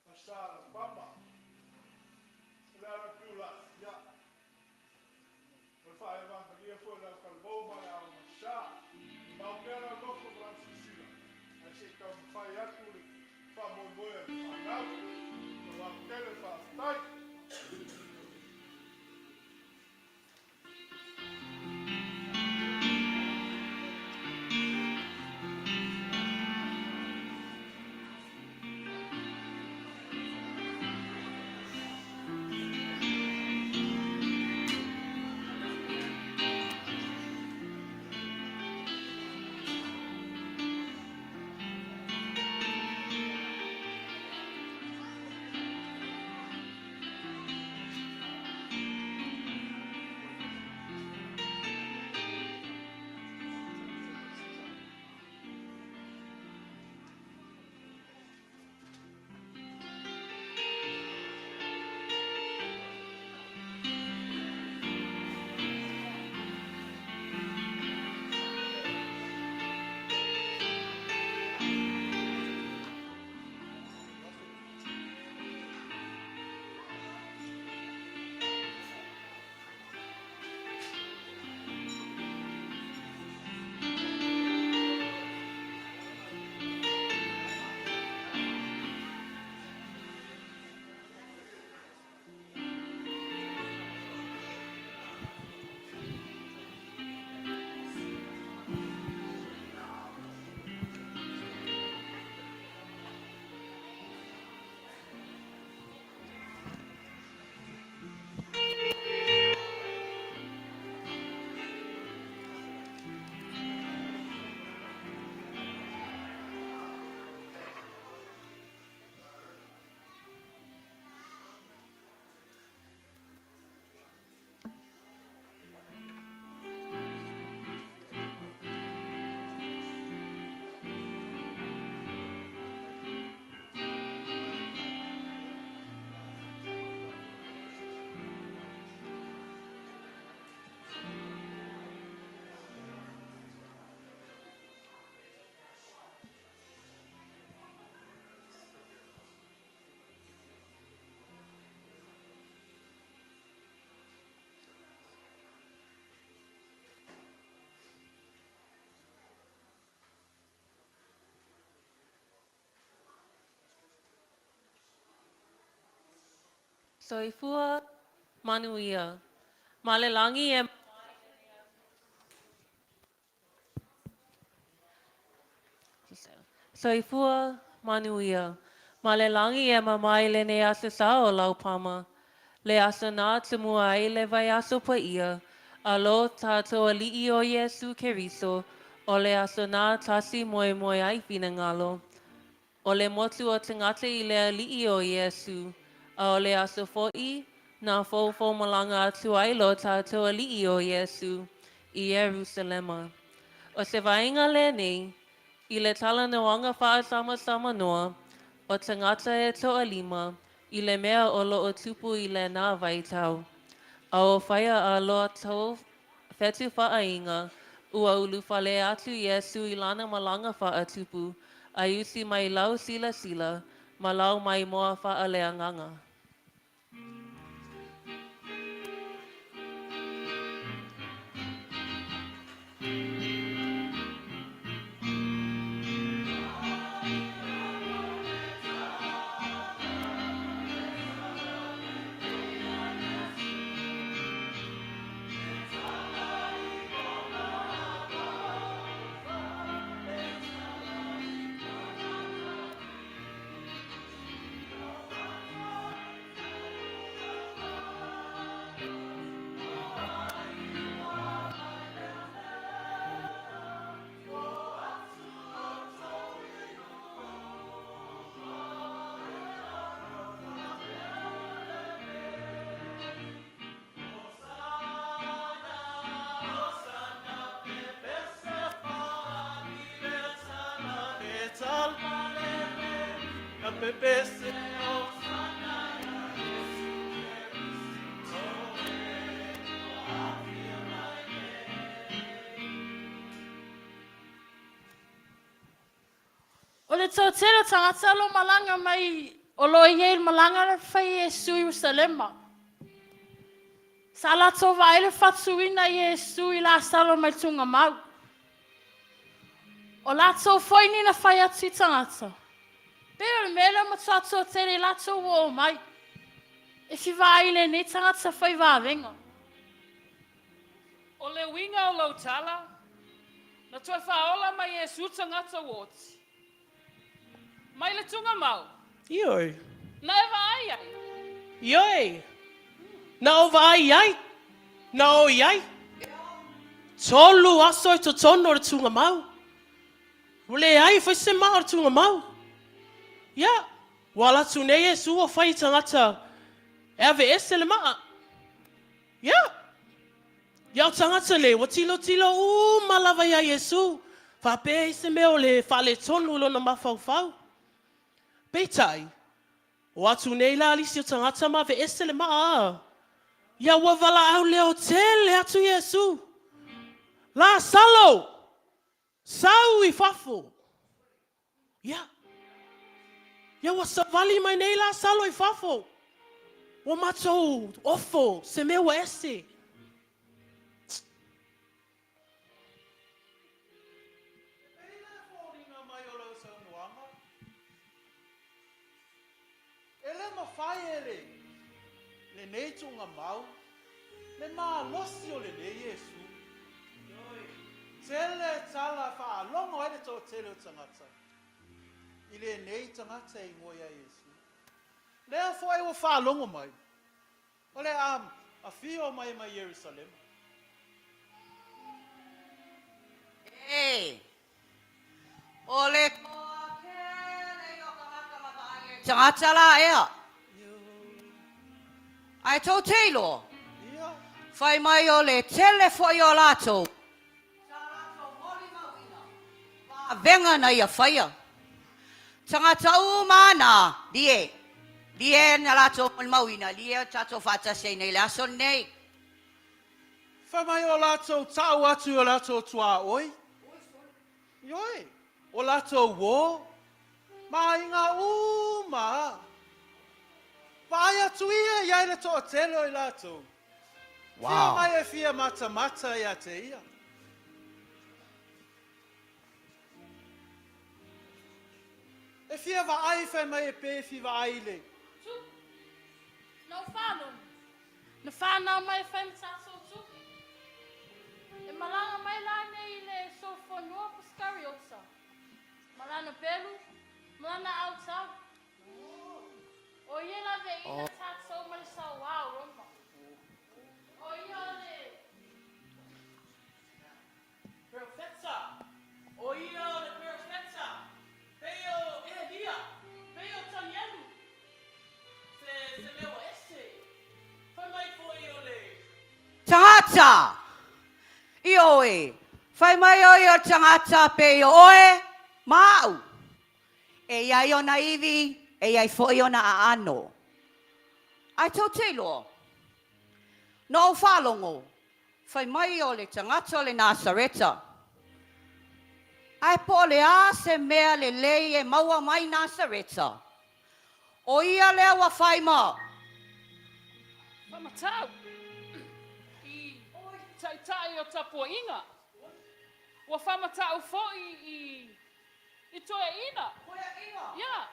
[SPEAKER 3] Na sa Laupama. La piula ya. Le fa e wanga ia foi la kalboma ya o sa. Ma o mea la loko Francisila. Ai se ka fai atu le fa moe le fa nau. Le wa tele fa tai.
[SPEAKER 6] Soifua manuia. Malelangi e Soifua manuia. Malelangi e mamai le ne asa sa o Laupama. Le asa nā tamua ai le vai aso pa ia. Alo tātou alii o Yesu Keriso. O le asa nā tasi moe moe ai fina ngalo. O le motu o tangata I le alii o Yesu. A o le aso fo'i, nā fōfō malanga atu ai lo tātou alii o Yesu I Ierusalema. O se vainga le nei, I le tala na wanga wha sama noa, o tangata e toa lima, I le mea o lo o tupu I le nā vaitau. A o whaia a loa tau whetu whaainga, ua ulufale atu Yesu I lana malanga wha tupu, a usi mai lau sila sila, ma lau mai moa wha leanganga.
[SPEAKER 7] tō tēra tangata lo malanga mai o lo i malanga le whai Ierusalema. Sa la tō vaile whatsuina Iesu I la salo mai tunga mau. O la tō whaini na whai atu I tangata. Pero le mele ma tō tere la tō wo mai. E fi vaile ne tangata whai vavenga.
[SPEAKER 8] O le winga o lau tala, na toi whaola mai Iesu tangata woti. Mai le tunga mau,
[SPEAKER 5] Ioi.
[SPEAKER 8] na e vai ai.
[SPEAKER 5] Ioi. Na o vai ai. Na o iai. Tolu aso I to tono o le tunga mau. Ule ai fai se maa o le tunga mau. Ia. Wala tune Iesu o fai tangata. E ave ese le maa. Ia. Ia o tangata le, wa tilo malawa ia Iesu. Whape I se meo le whale tonu lo na mawhau. Peitai, o atu nei la alisi o tangata ma ve ese le maa. Ia wa wala au le hotele atu Iesu. La salo. Sau I fafo. Ia. Ia wa savali mai nei la salo I fafo. Wa matou ofo se mea wa ese.
[SPEAKER 9] Ele mawhai ele, le nei tunga mau, le maa losi o le nei Iesu. Tele tala wha longo ele tō tele o tangata. I le nei tangata I ngoia Iesu. Lea fo e o wha longo mai. O le a fio mai mai Ierusalema.
[SPEAKER 4] E, o le koa kere I o kamaka mawhai tangata la ea. Ai tō teilo.
[SPEAKER 9] Ia,
[SPEAKER 4] Whai mai o le tele fo I o lato. Sa lato mori mawina. Wa venga na ia whaia. Tangata umana. Die. Die na lato mori mawina. Die tato whata sei nei laso nei.
[SPEAKER 9] wha mai o lato tau atu o lato tua oi. Ioi, o lato wo. Ma inga uma. Vai atu ia iai le tō tele o I lato. Fia mai e fia mata ia te ia. E fia wa ai whai mai e pe fi wa ai le.
[SPEAKER 7] No whanau. Na whanau mai whai mtaso tuki. E malanga mai la nei le sofonua puskariotsa. Malana pelu, malana autau. O ia la ve ina tato mai sa wow roma. O ia le
[SPEAKER 5] Perfetsa. O ia o le perfetsa. Peo e dia. Peo tanielu. Se meo ese. Whai mai fo I o le.
[SPEAKER 4] Tangata. Io e. Whai mai o I o tangata pe I oe. Mau. E iai o na iwi. E iai fo I o na aano. Ai tō teilo. No whalongo. Whai mai o le tangata o le Nasareta. Ai po le a se mea le lei e maua mai Nasareta. O ia lea wa whai ma.
[SPEAKER 8] Whamatau. I taitai o Tupuola. Wa whamatau fo I toe ina. Ia.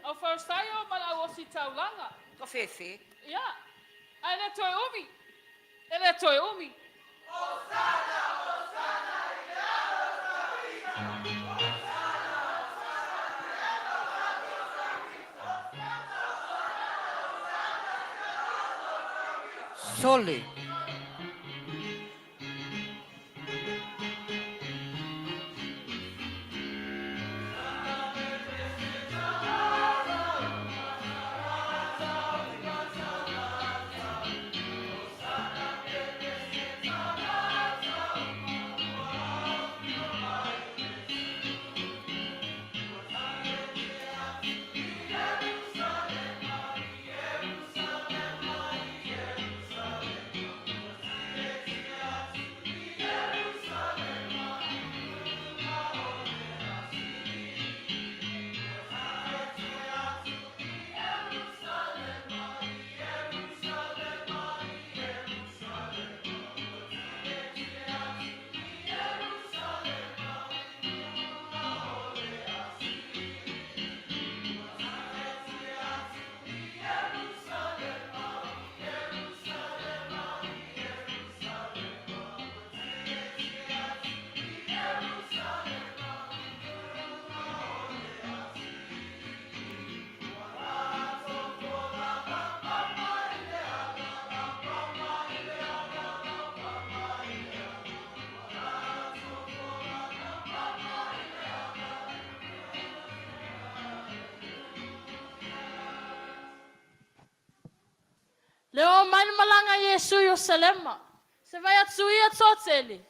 [SPEAKER 8] Au whaustaio mala o si taulanga.
[SPEAKER 4] Ko fefe.
[SPEAKER 8] Ia. Ai le toe umi. E le toe umi.
[SPEAKER 4] Sole.
[SPEAKER 7] Leo mai malanga Yesu Ierusalema. Se vai atu ia totele.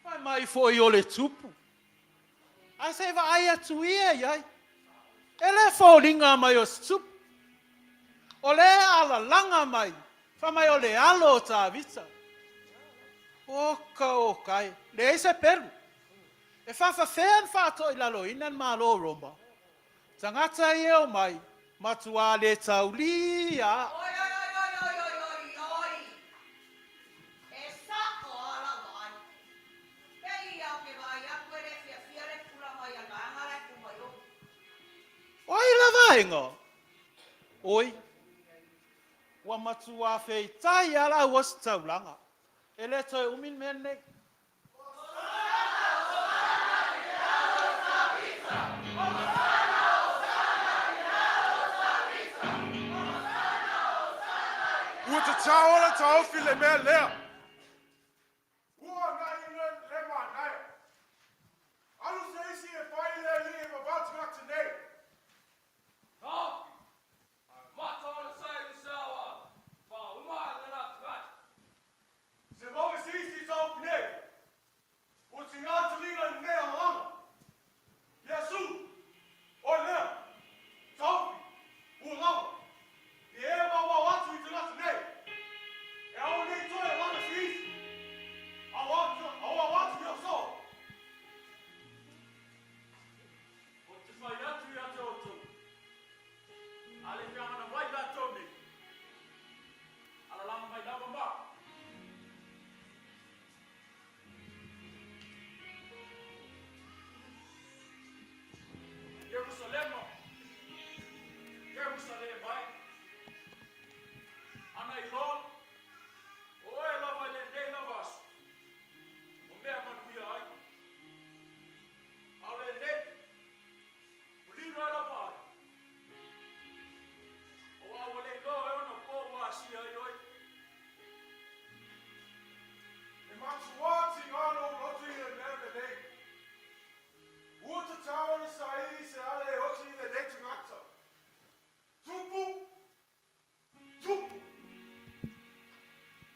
[SPEAKER 9] Fai mai foi o le tupu. Ai se va ai atu ia iai. Ele fōlinga mai o tupu. O le ala langa mai. Fai mai o le alo o tā vita. O kai. Le eise peru. E whawhawhean whātoi lalo inan mālo roma. Tangata i eo mai. Matua le taulia. Oi la vainga. Oi. Wa matua fei tai ala was taulanga. Ele toi umin menne.
[SPEAKER 3] Ua te taola taofi le mea lea. Ua nai le manai. Alu se isi e whai le li e mabatu ngata nei. Se mau se isi tau nei. O te ngata linga nei alanga. Yesu. O lea. Taufi. Ulawa. E e mawa watu i te ngata nei. E au nei toi e lana se isi. Awa watu i o so. O te whai atu i ate o tō. Ale whiangana mai la tō nei. Ala lama mai lama mā. Ierusalema. Ierusalema. Ana i loa. O e lava le nei na vasu. O mea manuia ai. Ale nei. O lino e la pare. O awa le loa e ona pō wasi ai oi. E matuati ngano roti e nere nei. Ua te tawana sa i se ale e oti le nei tangata. Tupu. Tupu.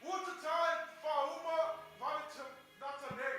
[SPEAKER 3] Ua te tae whauma vale te nata nei.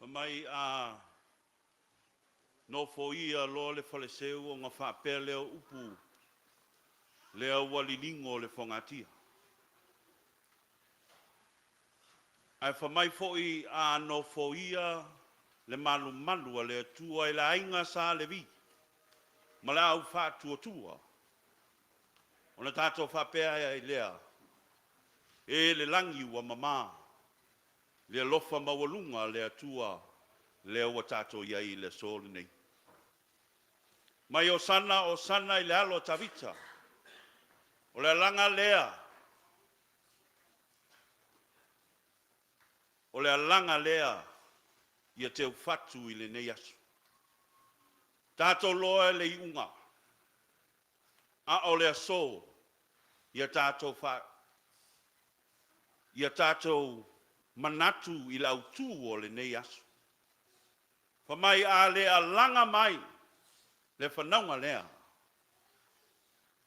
[SPEAKER 10] Mai no foia lo le faleseu o ngā whapea leo upu leo walilingo le whangatia. Ai whamai foi no foia le malu malu le tua i la inga sa le vi. Ma le au whatua tua. O na tātou whapea i lea. E le langi ua mama. Le lofa mawalunga le atua leo wa tātou iai le soli nei. Mai o sana i le alo tavita. O le langa lea. O le langa lea ia te fatu i le nei asu. Tātou loa le iunga. A o le aso ia tātou ia tātou manatu i lau tū o le nei asu. Whamai a le a langa mai le whanaunga lea.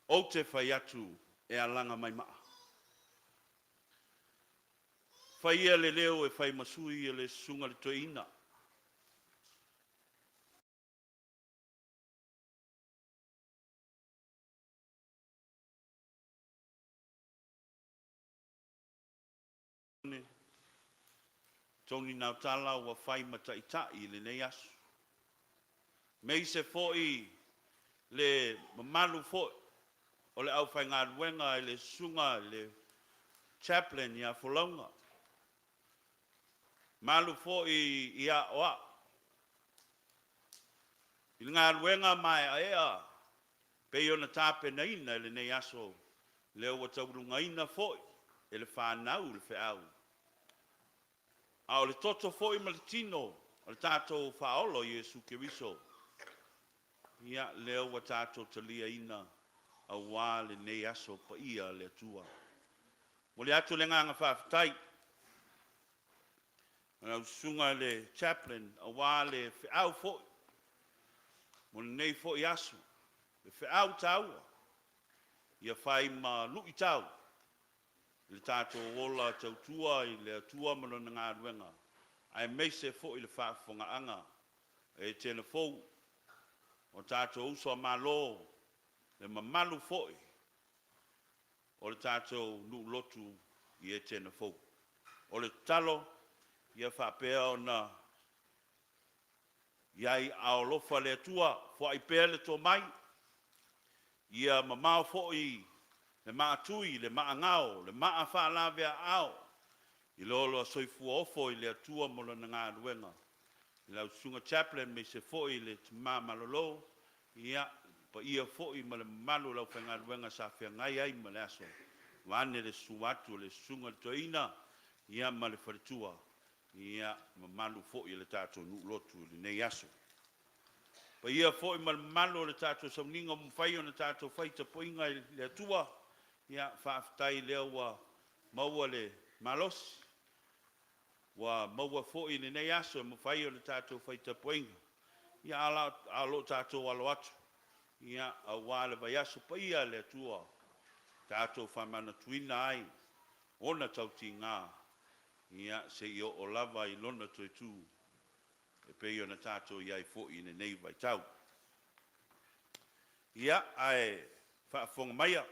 [SPEAKER 10] O te whai atu e a langa mai maa. Whai ia le leo e whai masui e le sunga le toina. Tony nau tala ua whai mataitai le nei asu. Mei se foi le mamalu foi o le au whai ngā ruenga e le sunga le chaplain ia Folauga. Malu foi ia oa. I ngā ruenga mai a ea pei ona tāpe na ina le nei aso leo wa taurunga ina foi e le whanau le whiau. A o le toto foi ma le tino, o le tātou whaolo Iesu Keriso. Ia leo wa tātou talia ina a wā le nei aso pa ia le atua. Mo le atu le nganga whawhitai. Mo sunga le chaplain a wā le whiau foi. Mo le nei foi asu. Le whiau taua. Ia whai ma lui tau. Le tātou ola tautua i le atua malona ngā ruenga. Ai meise fo i le whaafonga anga. E tēnā fōu. O tātou uso a malo. Le mamalu fo i. O le tātou nu lotu i e tēnā fōu. O le talo ia whapea o na iai aolofa le atua. Fo ai pēr le tō mai. Ia mamau fo i. Le maa tui, le maa ngao, le maa whaalawea ao. I lolo a soifua ofo i le atua mola na ngā ruenga. I lau sunga chaplain me se fo i le tima malolo. Ia, pa ia fo i ma le malu lau whainga ruenga sa whia ngai ai ma le aso. Wane le suatu, le sunga toina. Ia ma le wharitua. Ia, ma malu fo i le tātou nu lotu le nei aso. Pa ia fo i ma le malu le tātou sauninga mwhai o na tātou whaita poinga i le atua. Ia whaafitai leo wa maua le malos. Wa maua fo'i ni nei aso mo whai o le tātou whaita poinga. Ia alo tātou alo atu. Ia a wale vai aso pa ia le atua. Tātou whamana tuina ai. Ona tauti ngā. Ia se i o lava i lona toi tū. E pei o na tātou iai fo'i ni nei vai tau. Ia ai whaafonga maia.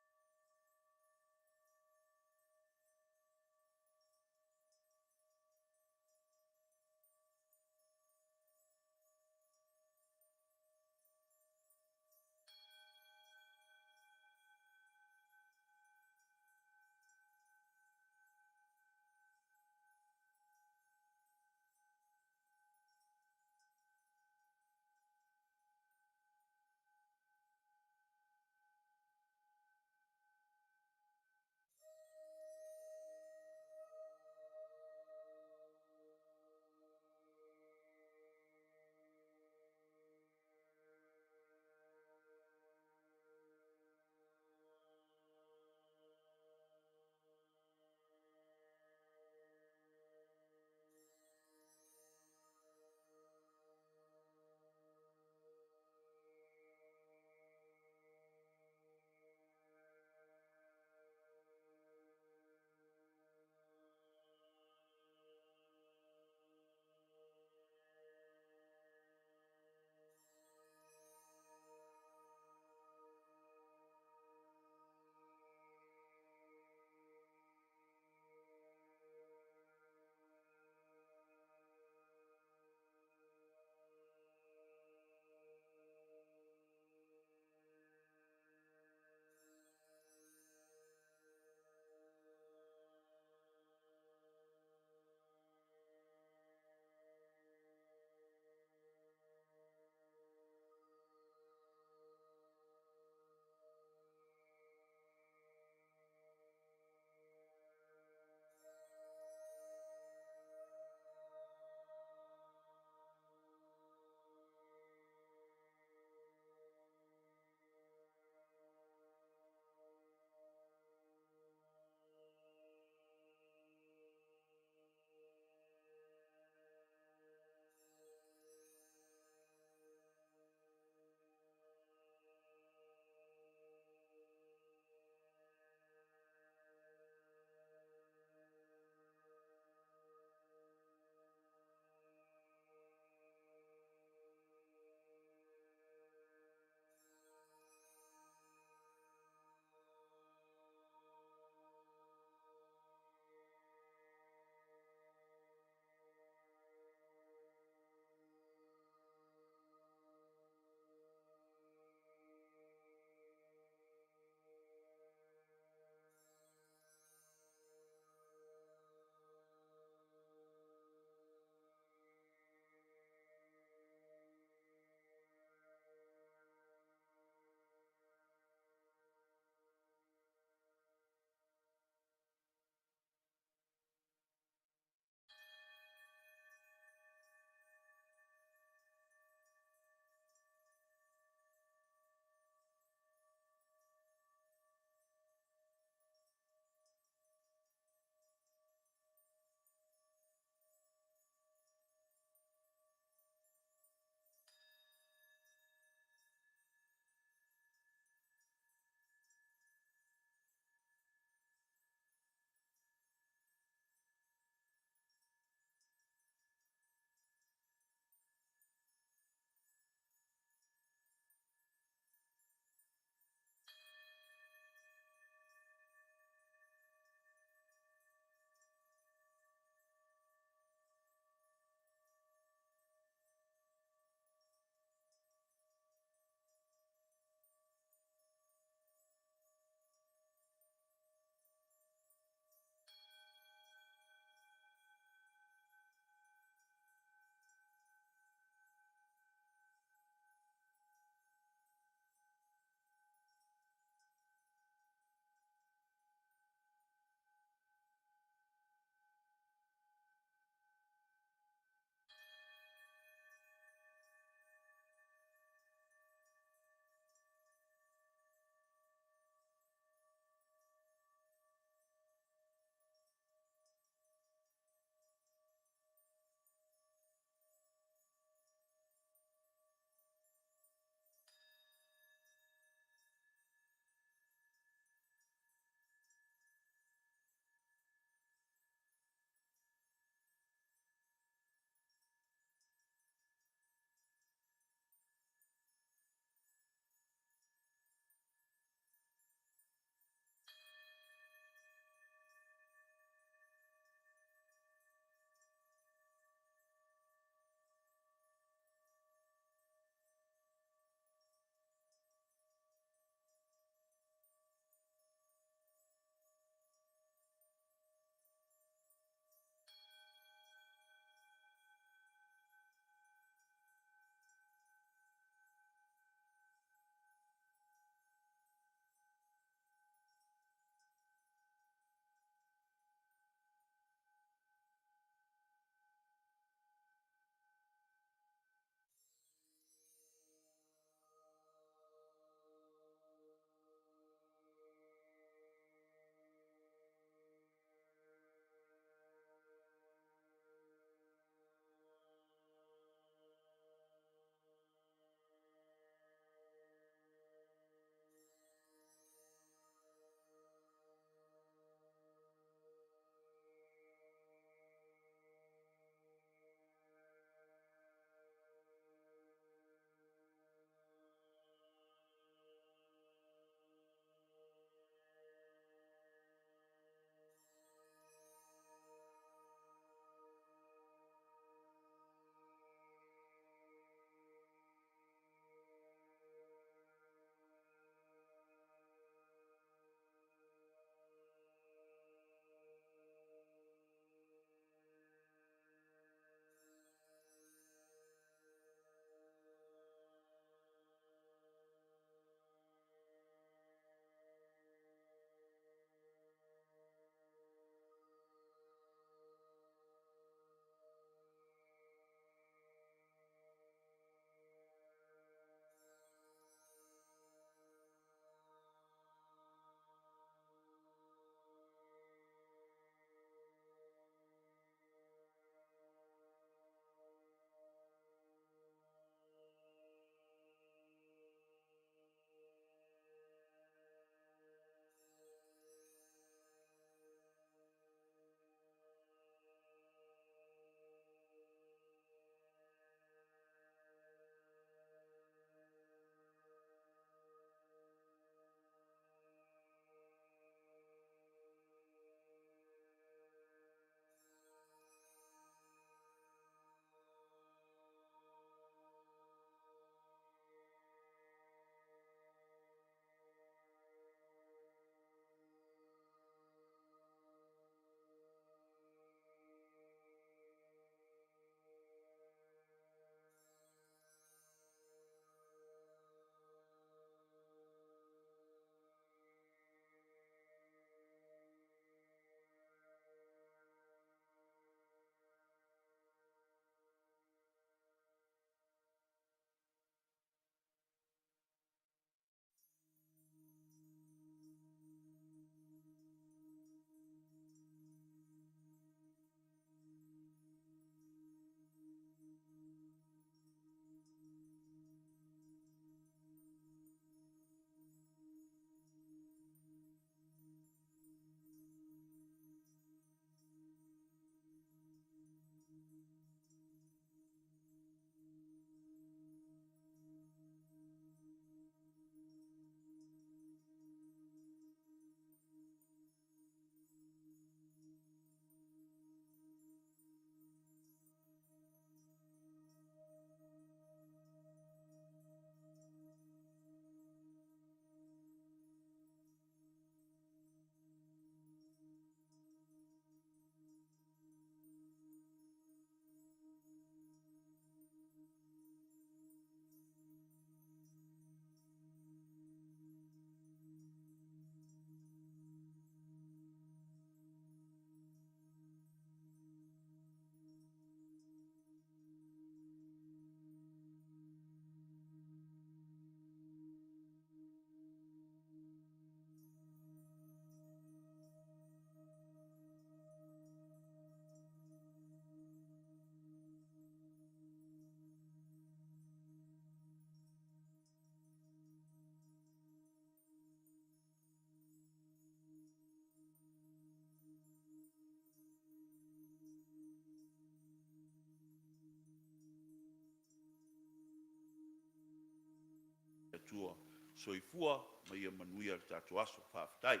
[SPEAKER 10] atua soifua ma ia manuia le tātou aso whaafitai.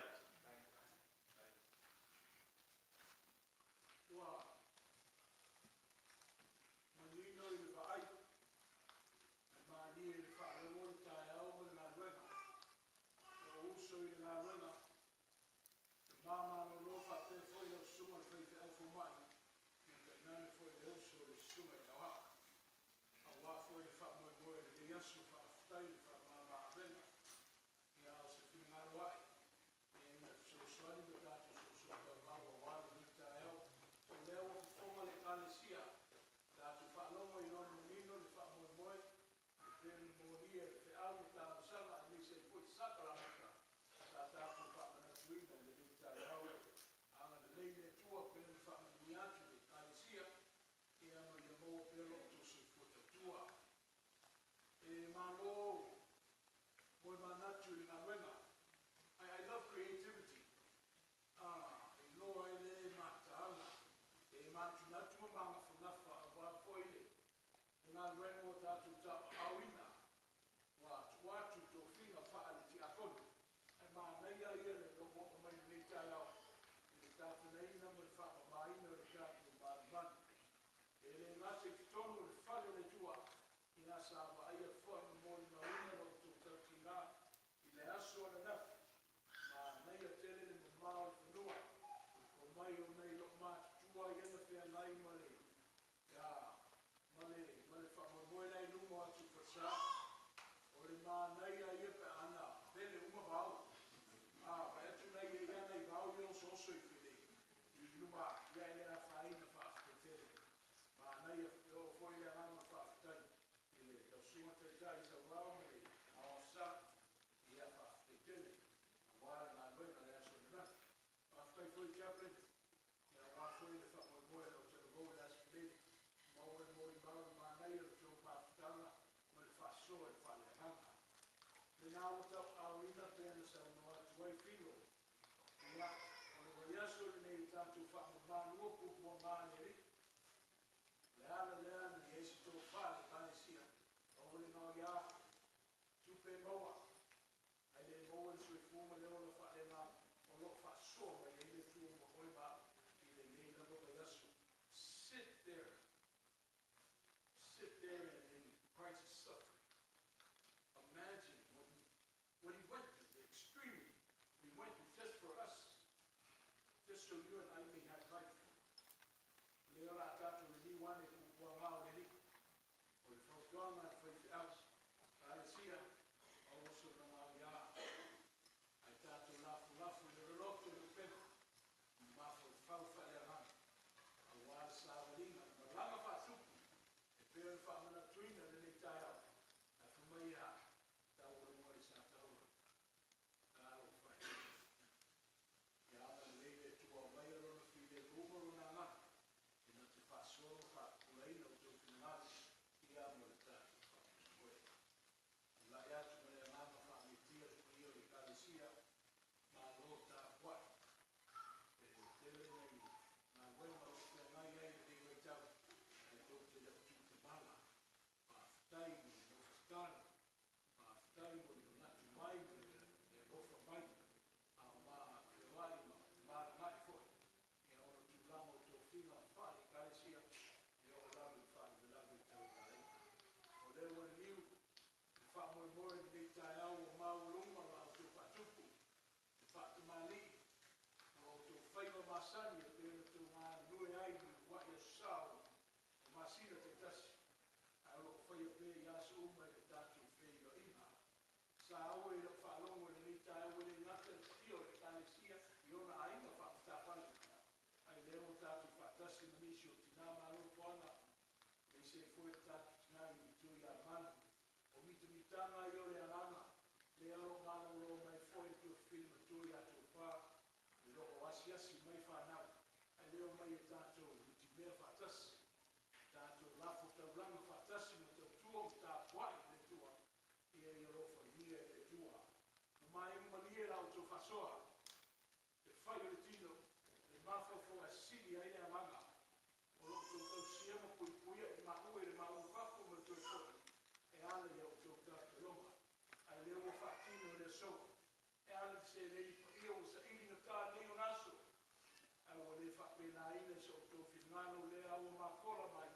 [SPEAKER 3] ngano le au makola mai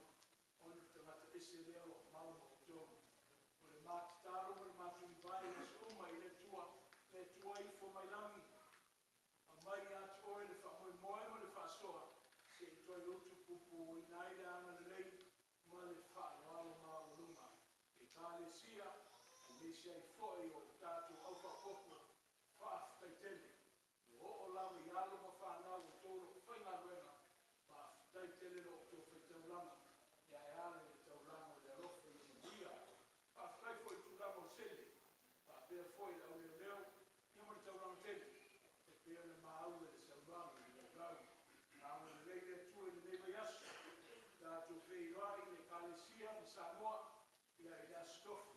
[SPEAKER 3] o le tangata ese lea o mau mo tōmu. O le mātitaro o le māturi vai le suma i le tua i fo mai langi. A mai atu o le whamoe moe mo le whasoa se i toi utu pupu i nai le ana le rei ma le whae walo mau luma. E tā le sia e me sia i foi o tātou au whakopo whaafutai tele. O o lawa i alo ma whanau o tōro whainga ruenga whaafutai tele lo o tō whaitaulanga. Ia e ale le taulanga le arofa i le ia. Whaafutai foi tūrama o sele. Whaapea foi la ule leo i mo le taulanga tele. E pea le maau le sauranga i le grau. Nā le rei le tua i le neiva yasu. Tātou whei rai le kalesia i Samoa. Ia i le astofi.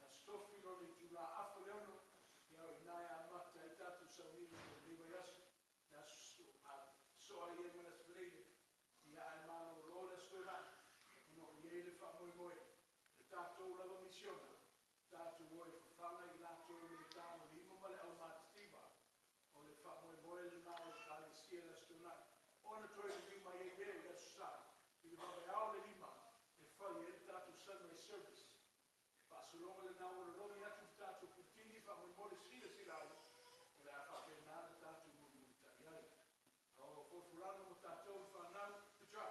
[SPEAKER 3] Astofi lo le tūra afa leono. Ia o nai a mata i tātou saunini o le neiva yasu. Ia soa i e mana speleine. Ia e mana o lo le astoina. Ino i e le whamoe moe. Le tātou lava misiona. Tātou moe whawhanga i lātou me tāma lima male au mātitima. O le whamoe moe le nā o kalesia le astoina. Ona toi le lima i e leo i asusai. I le babai ao le lima. E whai e le tātou Sunday service. Pasolonga le nā o le romi atu tātou putini whamoe moe le sila ai. O le a whapena le tātou mulu tariai. O fofurana mo tātou whanau to try.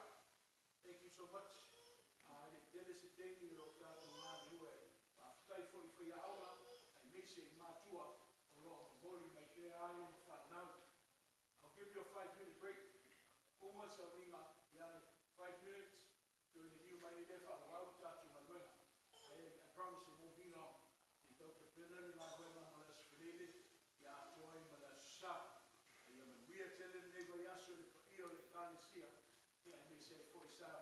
[SPEAKER 3] Thank you so much. Le tele se tengi lo tātou ngā niue. Whaftai fo i whai aura. Ai mese i mātua. O lo o mori mai te ai o whanau. I'll give you a 5-minute break. Uma sa ringa. Ia 5 minutes. During the new money there for a while tātou manuena. I promise it won't be long. I tau te pena ni ngā wema malas whilele. Ia toi malas sa. Ia manuia tele nei vai aso le paio le kānesia. Ia me se foi sa